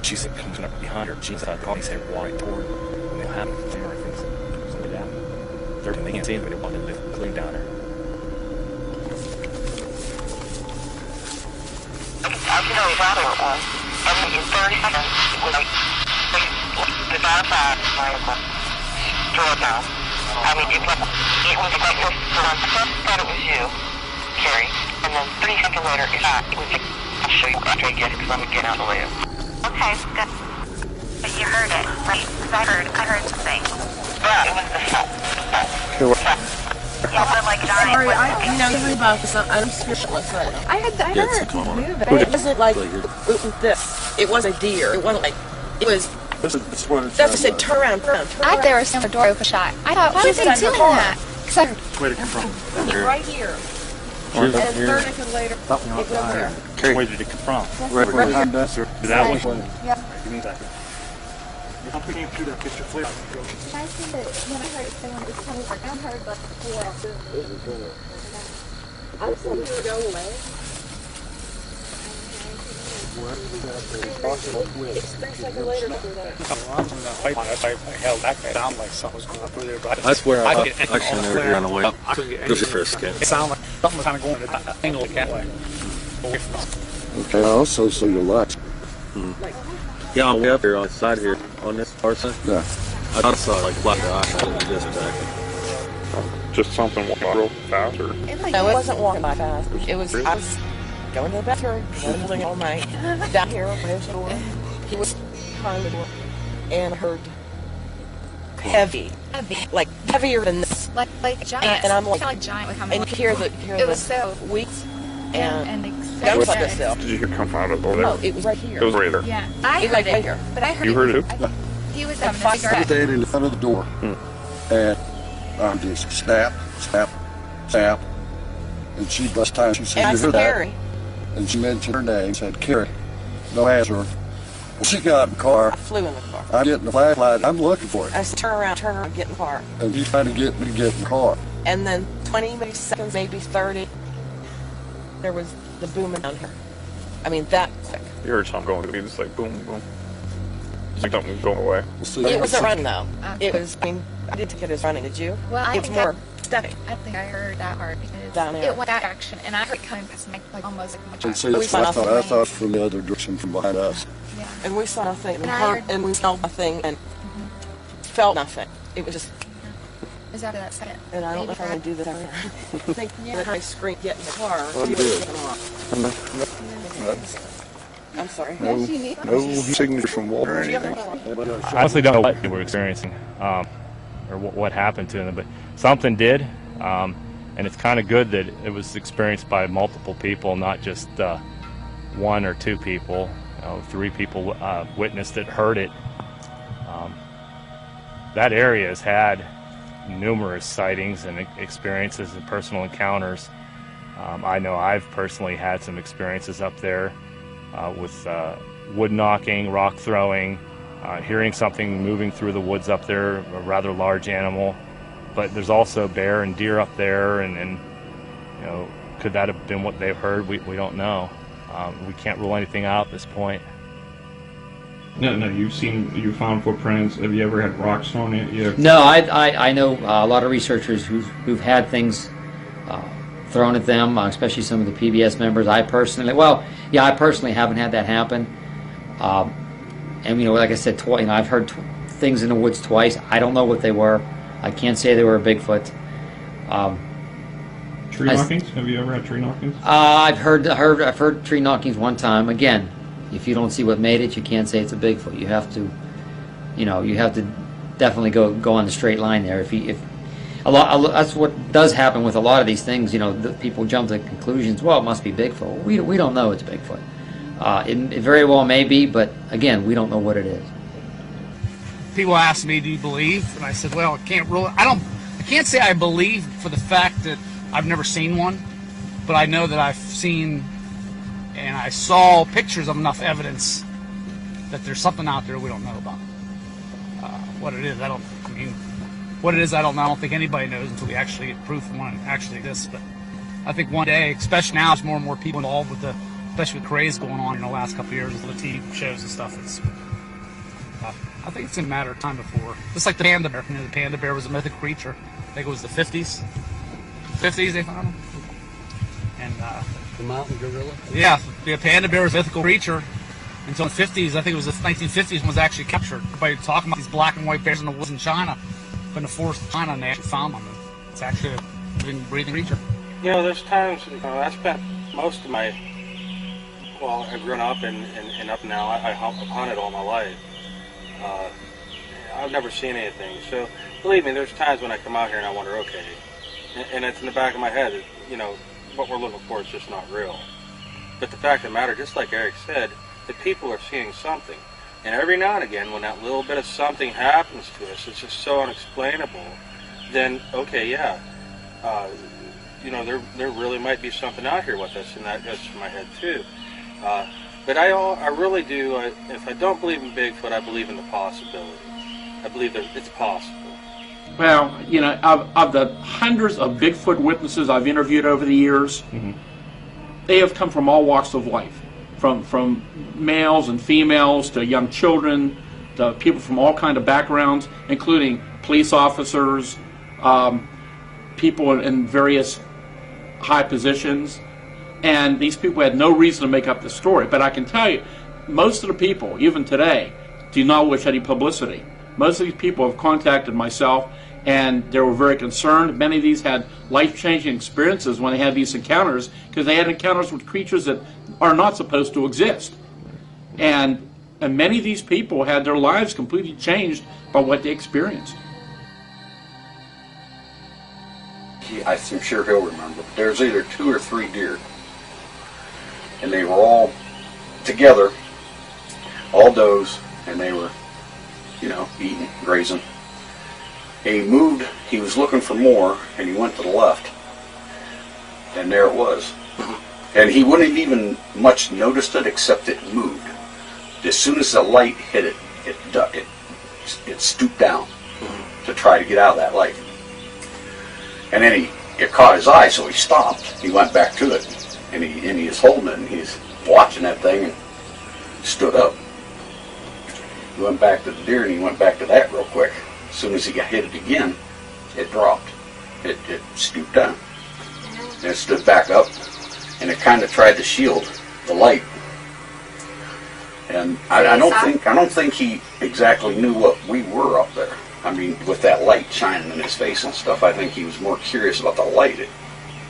She's coming up behind her. She's calling his head right toward her. And they'll have a camera, I think, so down. They can't see it, but it wasn't clean down her. I can tell you how it was. I mean, in 30 seconds, when I was outside my doorbell, I mean, it was like this. I first thought it was you, Carrie, and then 30 seconds later, it was like, I'll show you after I get it, because I'm going to get out of the way. Okay, good. But you heard it, right? Because I heard something. Yeah, it was the sound. Yeah, but like dying. Sorry, something about this. I'm speechless right now. I heard it move, but it wasn't like this. It was a deer. It wasn't like, it was. That's what I said, turn around. I thought they were standing the door open shot. I thought, why was they doing that? Where did it come from? Right here. And 30 seconds later, it went there. Where did it come from? Right behind us. That one? Yeah. Give me a second. I'm picking through that picture flip. I think that when I heard it, someone was coming back. I heard but before. I was like, to go away. That's where I actually never hear on the way up. Just for a skit. It sounded like something was kind of going at an angle that way. Okay, I also saw your lights. Yeah, I'm way up here on the side here, on this far side. Yeah. I saw like black eye in the distance. Just something walking real fast, or? No, it wasn't walking by fast. It was, I was going to the bathroom, going all night. Down here, he was behind the door, and I heard heavy, like heavier than this. Like giant. And I'm like, giant would come and you hear the, it was so weeks and guns like this still. Did you hear it come out of over there? Oh, it was right here. It was right there. Yeah, I heard it, here. But I heard You heard it too? He was Like having a cigarette. Stayed in front of the door, and I'm just snap, snap, snap. And she bust time. She said, And I "You said, heard that?" Carrie. And she mentioned her name. Said, "Carrie." No answer. Well, she got in the car. I flew in the car. I'm getting the flashlight. I'm looking for it. I said, turn around, get in the car. And he's trying to get me to get in the car. And then 20 maybe seconds, maybe 30, there was the booming down here. I mean, that quick. You heard something going through, just like boom, boom. It's like something going away. It wasn't running though. It was, I mean, I didn't think it was running, did you? Well, it was more stepping. I think I heard that part because Down there. it went that direction, and I heard it coming past me like almost like And see, that's what I thought from the other direction from behind us. Yeah. And we saw nothing, and, And I heard, heard- and we smelled nothing, and felt nothing. It was just, It was after that second. and I don't know if I'm going to do this ever. I think that I screamed, get in the car. Oh, you did. I'm sorry. No signature from Walter or anything. I honestly don't know what they were experiencing or what happened to them, but something did, and it's kind of good that it was experienced by multiple people, not just one or two people. 3 people witnessed it, heard it. That area has had numerous sightings and experiences and personal encounters. I know I've personally had some experiences up there with wood knocking, rock throwing, hearing something moving through the woods up there, a rather large animal. But there's also bear and deer up there, and you know, could that have been what they've heard? We don't know. We can't rule anything out at this point. No, you found footprints. Have you ever had rocks thrown at you? No, I know a lot of researchers who've had things thrown at them, especially some of the PBS members. I personally haven't had that happen. And you know, like I said, I've heard things in the woods twice. I don't know what they were. I can't say they were a Bigfoot. Tree knockings? Have you ever had tree knockings? I've heard tree knockings one time. Again, if you don't see what made it, you can't say it's a Bigfoot. You have to, definitely go on the straight line there. That's what does happen with a lot of these things. You know, people jump to conclusions. Well, it must be Bigfoot. We don't know it's Bigfoot. It very well may be, but again, we don't know what it is. People ask me, "Do you believe?" And I said, "Well, I can't say I believe for the fact that I've never seen one, but I know that I've seen and I saw pictures of enough evidence that there's something out there we don't know about. What it is, I don't know. I don't think anybody knows until we actually get proof of one actually exists. But I think one day, especially now, there's more and more people involved with especially with craze going on in the last couple of years with the TV shows and stuff. I think it's a matter of time before, just like the panda bear. You know, the panda bear was a mythical creature. I think it was the 50s. 50s they found him. And the mountain gorilla. Yeah, the panda bear was a mythical creature until the 50s. I think it was the 1950s was actually captured. Everybody talking about these black and white bears in the woods in China, but in the forest of China, and they actually found them. It's actually a living, breathing creature. You know, there's times, I spent most of my, I've grown up and up now, I've hunted all my life. I've never seen anything, so believe me, there's times when I come out here and I wonder, okay, and it's in the back of my head, what we're looking for is just not real. But the fact of the matter, just like Eric said, the people are seeing something. And every now and again, when that little bit of something happens to us, it's just so unexplainable, then, okay, yeah, there really might be something out here with us, and that goes through my head too. But I really do, if I don't believe in Bigfoot, I believe in the possibility. I believe that it's possible. Well, of the hundreds of Bigfoot witnesses I've interviewed over the years, they have come from all walks of life. from males and females to young children, to people from all kind of backgrounds, including police officers, people in various high positions. And these people had no reason to make up the story. But I can tell you, most of the people, even today, do not wish any publicity. Most of these people have contacted myself, and they were very concerned. Many of these had life-changing experiences when they had these encounters, because they had encounters with creatures that are not supposed to exist. And many of these people had their lives completely changed by what they experienced. I'm sure he'll remember. There's either 2 or 3 deer, and they were all together, all does, and they were, you know, eating, grazing. And he moved, he was looking for more, and he went to the left, and there it was. And he wouldn't have even much noticed it, except it moved. As soon as the light hit it, it stooped down to try to get out of that light. And then it caught his eye, so he stopped. He went back to it, and he was holding it, and he's watching that thing, and stood up. He went back to the deer, and he went back to that real quick. As soon as he got hit it again, it dropped. It stooped down, and it stood back up, and it kind of tried to shield the light. And I don't think he exactly knew what we were up there. I mean, with that light shining in his face and stuff, I think he was more curious about the light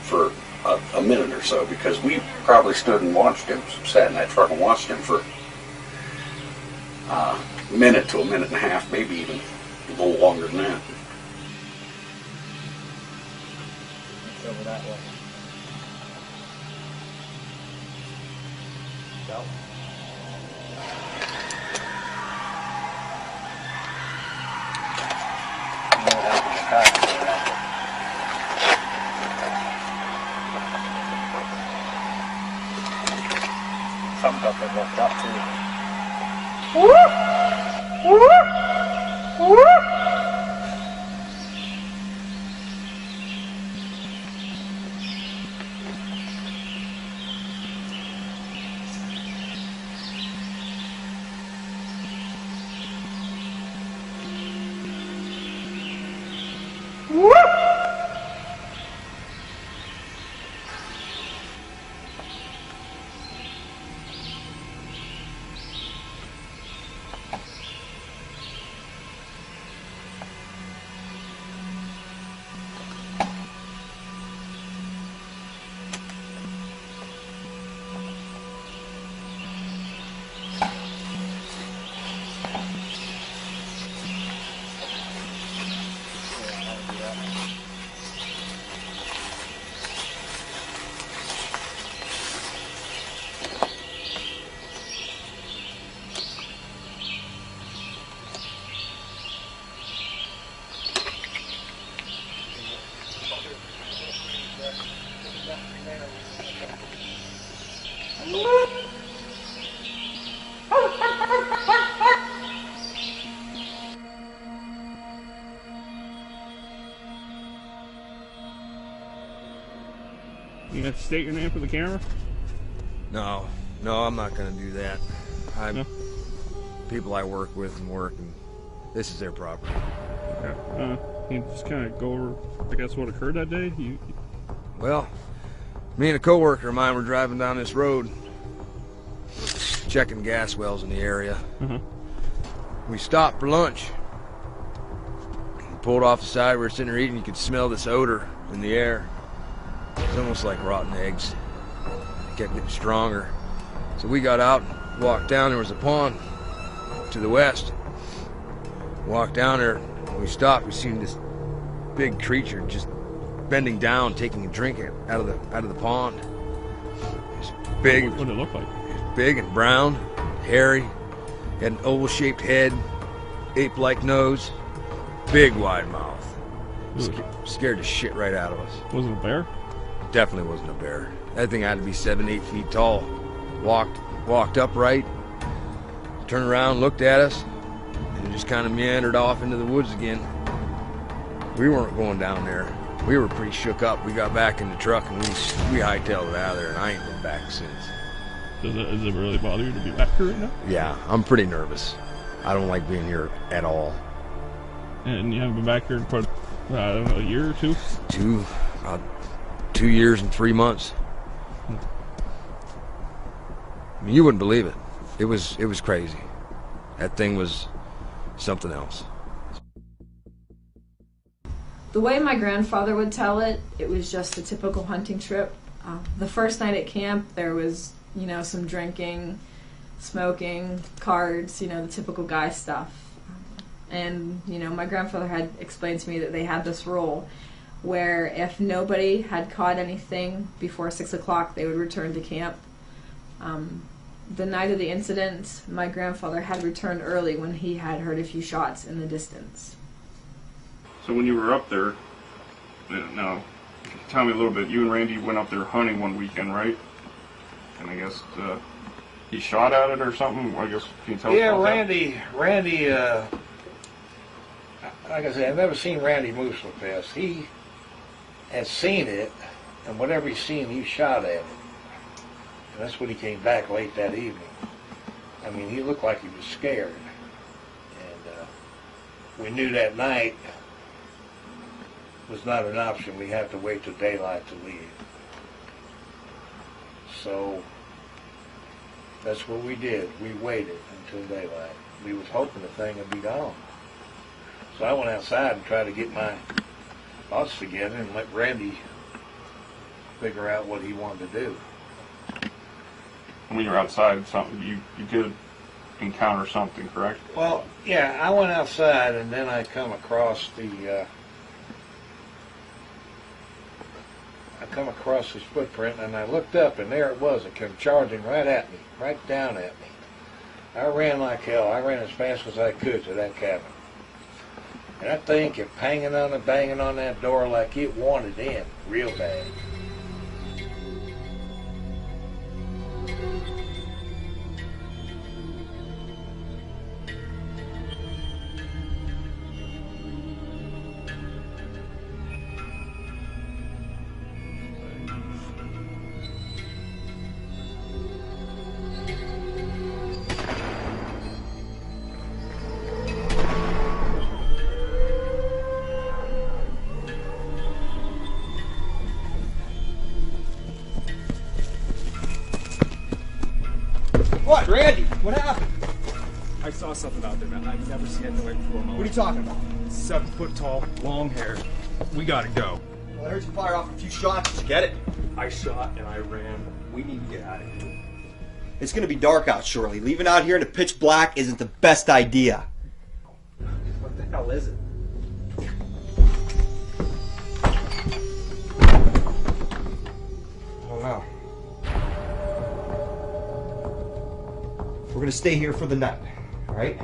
for a minute or so, because we probably stood and watched him, sat in that truck and watched him for a minute to a minute and a half, maybe even a little longer than that. It's over that way. Go. Something up and looked up too. You have to state your name for the camera? No, I'm not going to do that. People I work with and this is their property. Okay. Can you just kind of go over, I guess, what occurred that day? Well, me and a coworker of mine were driving down this road, checking gas wells in the area. We stopped for lunch. We pulled off the side. We were sitting there eating. You could smell this odor in the air. It's almost like rotten eggs. It kept getting stronger. So we got out, walked down. There was a pond to the west. Walked down there. We stopped. We seen this big creature just bending down, taking a drink out of the pond. It's big. What did it look like? It's big and brown, hairy. Had an oval-shaped head, ape-like nose, big wide mouth. Scared the shit right out of us. Was it a bear? Definitely wasn't a bear. That thing had to be 7-8 feet tall. Walked upright, turned around, looked at us, and just kind of meandered off into the woods again. We weren't going down there. We were pretty shook up. We got back in the truck and we hightailed it out of there, and I ain't been back since. Does it really bother you to be back here right now? Yeah, I'm pretty nervous. I don't like being here at all. And you haven't been back here in quite, I don't know, a year or two? About 2 years and 3 months. I mean, you wouldn't believe it. It was crazy. That thing was something else. The way my grandfather would tell it, it was just a typical hunting trip. The first night at camp, there was, some drinking, smoking, cards, the typical guy stuff. And, my grandfather had explained to me that they had this rule where if nobody had caught anything before 6 o'clock, they would return to camp. The night of the incident, my grandfather had returned early when he had heard a few shots in the distance. So when you were up there, now, tell me a little bit. You and Randy went up there hunting one weekend, right? And I guess he shot at it or something. I guess can you tell us about Randy. Like I said, I've never seen Randy move so fast. He has seen it, and whatever he's seen, he shot at it. And that's when he came back late that evening. I mean, he looked like he was scared. And we knew that night was not an option. We had to wait till daylight to leave. So that's what we did. We waited until daylight. We was hoping the thing would be gone. So I went outside and tried to get my thoughts together and let Randy figure out what he wanted to do. when you were outside, something you did encounter something, correct? Well, yeah, I went outside and then I come across the his footprint, and I looked up and there it was. It came charging right at me, right down at me. I ran like hell. I ran as fast as I could to that cabin. And that thing kept banging on that door like it wanted in real bad. What, Randy? What happened? I saw something out there, man. I've never seen anything like before in my life. What are you talking about? 7 foot tall, long hair. We gotta go. Well, I heard you fire off a few shots. Did you get it? I shot and I ran. We need to get out of here. It's gonna be dark out shortly. Leaving out here in the pitch black isn't the best idea. What the hell is it? I don't know. We're gonna stay here for the night, all right?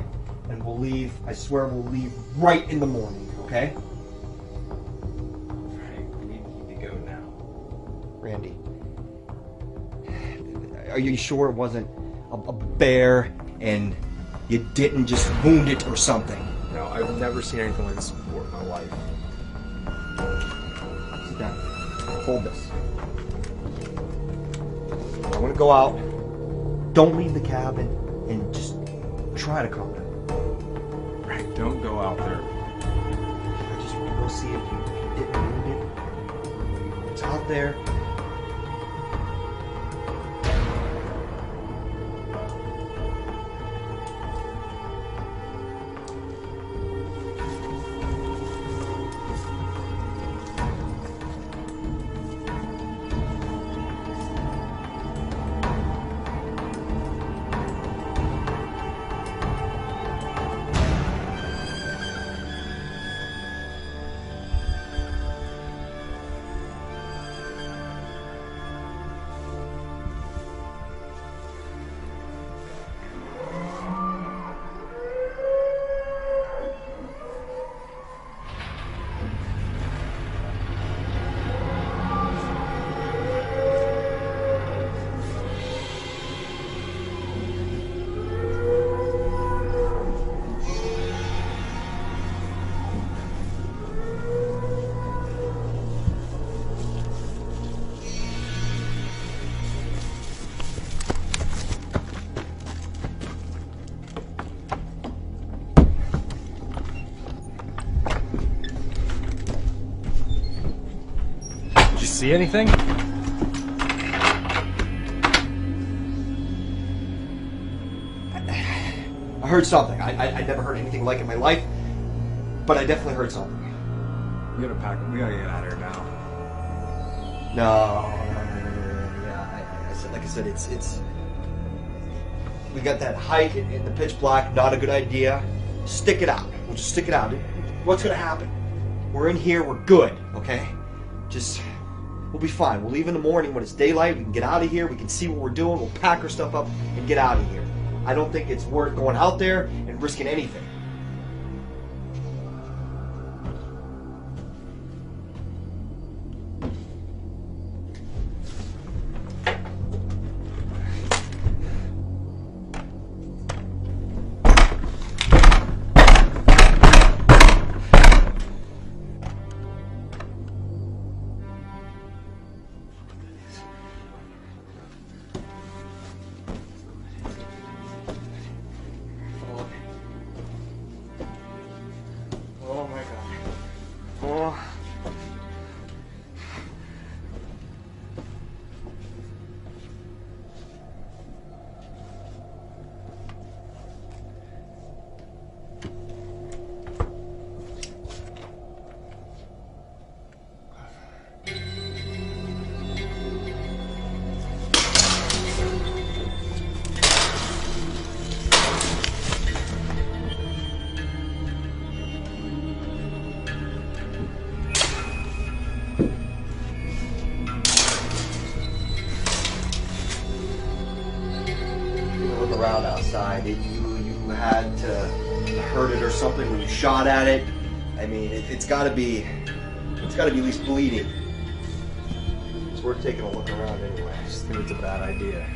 And we'll leave, I swear we'll leave right in the morning, okay? Frank, we need to go now. Randy, are you sure it wasn't a bear and you didn't just wound it or something? No, I've never seen anything like this before in my life. Sit down. Hold this. I want to go out. Don't leave the cabin and just try to calm down. Frank, don't go out there. I just want to go see if you didn't wound it. It's out there. See anything? I heard something. I never heard anything like it in my life, but I definitely heard something. We gotta pack. We gotta get out of here now. No. Yeah, like I said, it's. We got that hike in the pitch black. Not a good idea. Stick it out. We'll just stick it out. What's gonna happen? We're in here. We're good. Okay. Just. We'll be fine. We'll leave in the morning when it's daylight. We can get out of here. We can see what we're doing. We'll pack our stuff up and get out of here. I don't think it's worth going out there and risking anything. Oh my god. Oh. Look around outside. You had to hurt it or something when you shot at it. I mean, it's got to be at least bleeding. It's worth taking a look around anyway. I just think it's a bad idea.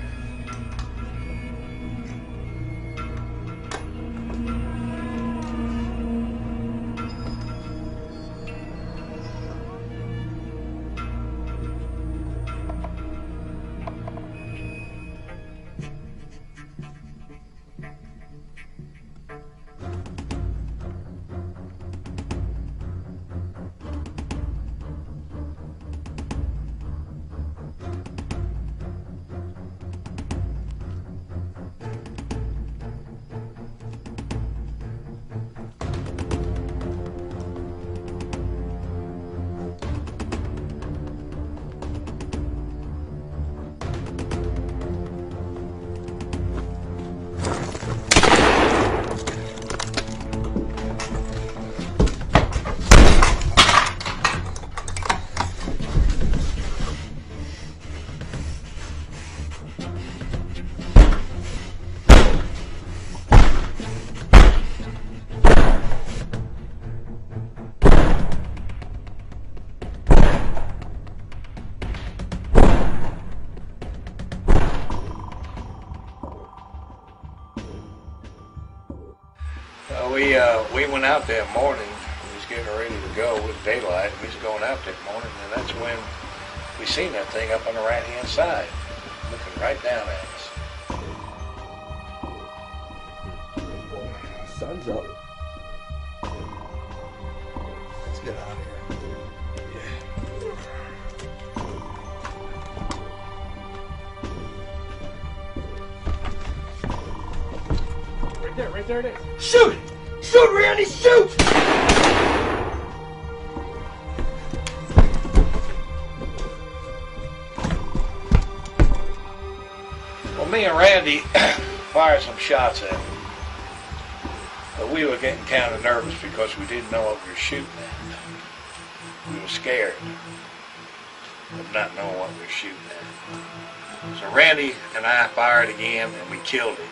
We went out that morning. We was getting ready to go with daylight. We was going out that morning, and that's when we seen that thing up on the right-hand side, looking right down at us. Sun's up. Let's get out of here. Right there it is. Shoot! Shoot, Randy, shoot! Well, me and Randy fired some shots at him. But we were getting kind of nervous because we didn't know what we were shooting at. We were scared of not knowing what we were shooting at. So Randy and I fired again, and we killed him.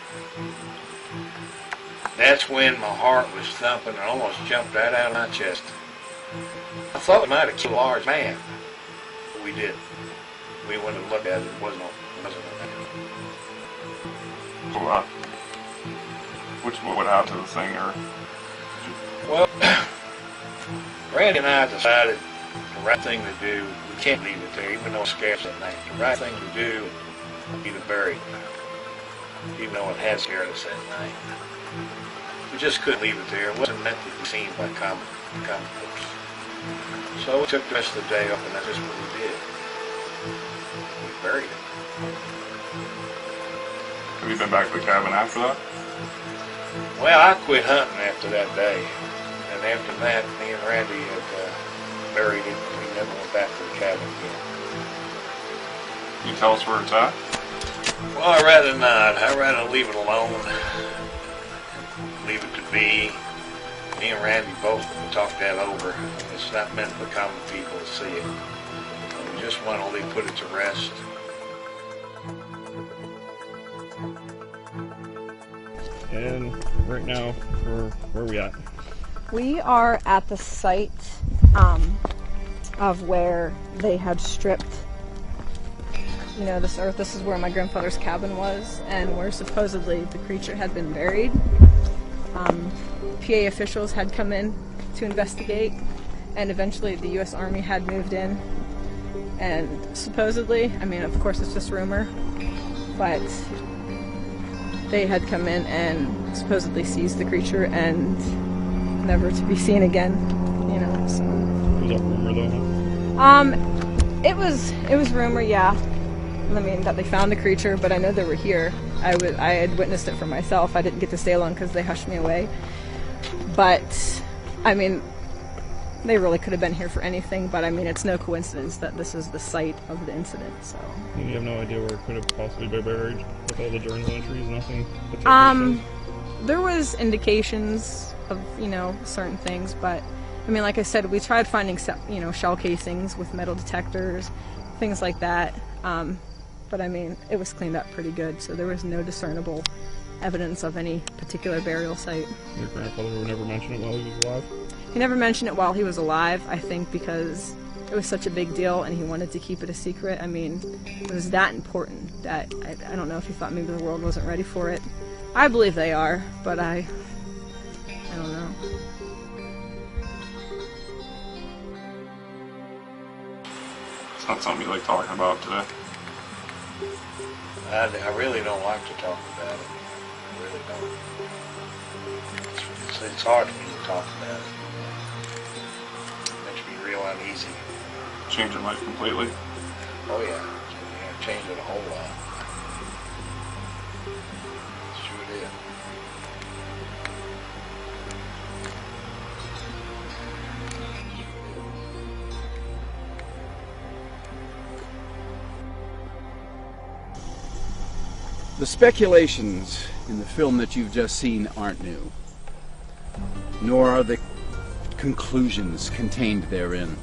That's when my heart was thumping and almost jumped right out of my chest. I thought we might have killed a large man, but we didn't. We went and looked at it. It wasn't a man. What happened to the thing, or? Well, Randy and I decided the right thing to do, we can't leave it there, even though it scares at night. The right thing to do would be to bury it, even though it had scared us at night. We just couldn't leave it there. It wasn't meant to be seen by common folks. So we took the rest of the day off, and that's just what we did. We buried him. Have you been back to the cabin after that? Well, I quit hunting after that day. And after that, me and Randy had buried it. We never went back to the cabin again. Can you tell us where it's at? Well, I'd rather not. I'd rather leave it alone. Leave it to be. Me and Randy both talked that over. It's not meant for common people to see it. We just want to put it to rest. And right now, where are we at? We are at the site of where they had stripped, you know, this earth. This is where my grandfather's cabin was, and where supposedly the creature had been buried. PA officials had come in to investigate, and eventually the U.S. Army had moved in. And supposedly, I mean, of course it's just rumor, but they had come in and supposedly seized the creature and never to be seen again, you know, so. Was that rumor though? It was rumor, yeah. I mean, that they found the creature, but I know they were here. I had witnessed it for myself. I didn't get to stay long because they hushed me away. But, I mean, they really could have been here for anything, but I mean, it's no coincidence that this is the site of the incident, so. And you have no idea where it could have possibly been buried with all the journal entries, nothing? There was indications of, you know, certain things, but, I mean, like I said, we tried finding, you know, shell casings with metal detectors, things like that. But I mean, it was cleaned up pretty good, so there was no discernible evidence of any particular burial site. Your grandfather would never mention it while he was alive? He never mentioned it while he was alive, I think because it was such a big deal and he wanted to keep it a secret. I mean, it was that important that I don't know if he thought maybe the world wasn't ready for it. I believe they are, but I don't know. It's not something you like talking about today. I really don't like to talk about it. I really don't. It's hard for me to talk about it. It makes me real uneasy. Change your life completely? Oh yeah, changed it a whole lot. Sure did. The speculations in the film that you've just seen aren't new, nor are the conclusions contained therein.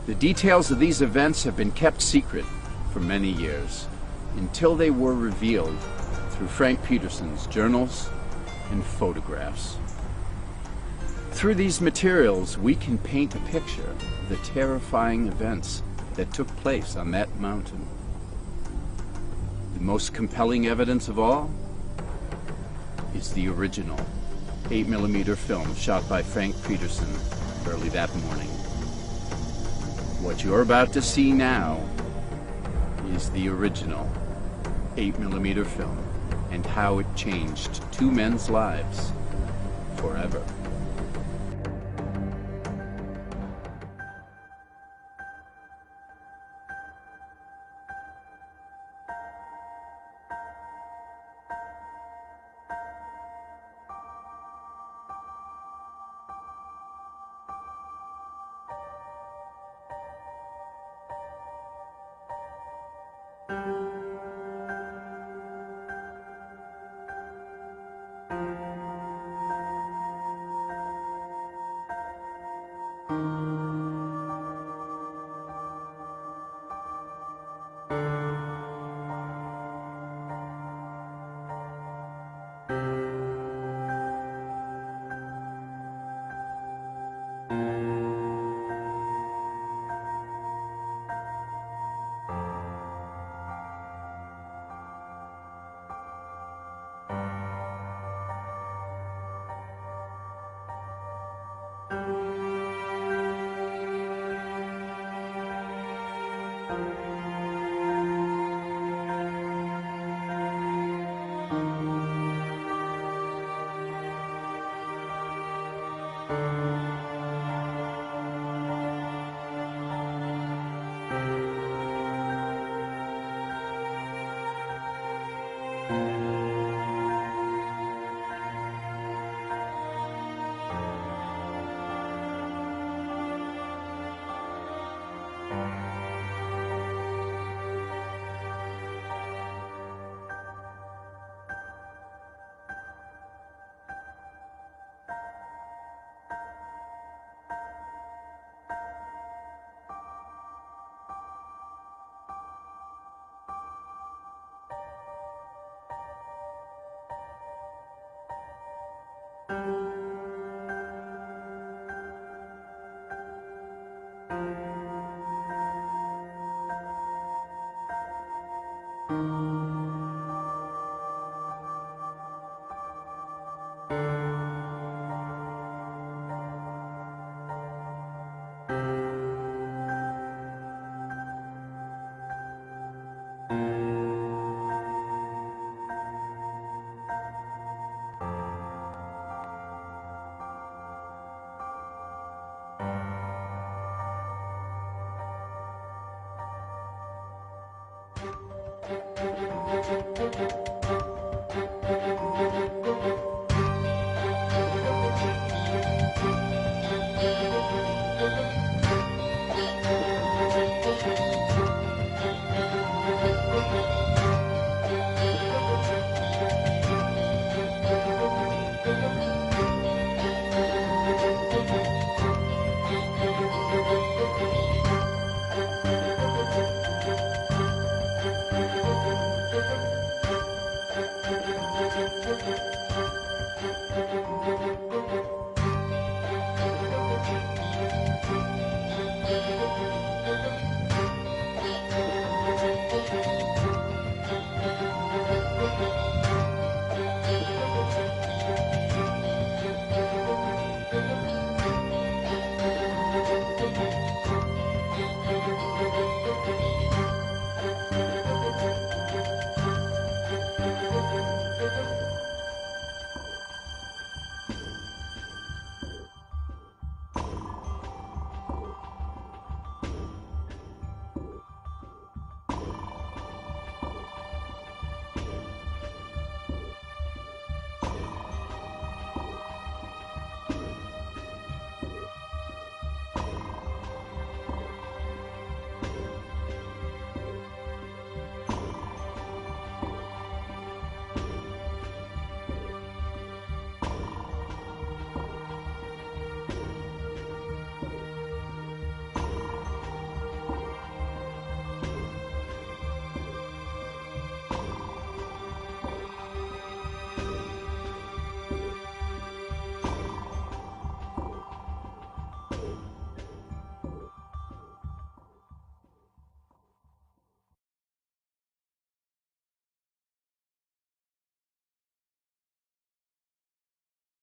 The details of these events have been kept secret for many years, until they were revealed through Frank Peterson's journals and photographs. Through these materials, we can paint a picture of the terrifying events that took place on that mountain. The most compelling evidence of all is the original 8mm film shot by Frank Peterson early that morning. What you're about to see now is the original 8mm film and how it changed two men's lives forever.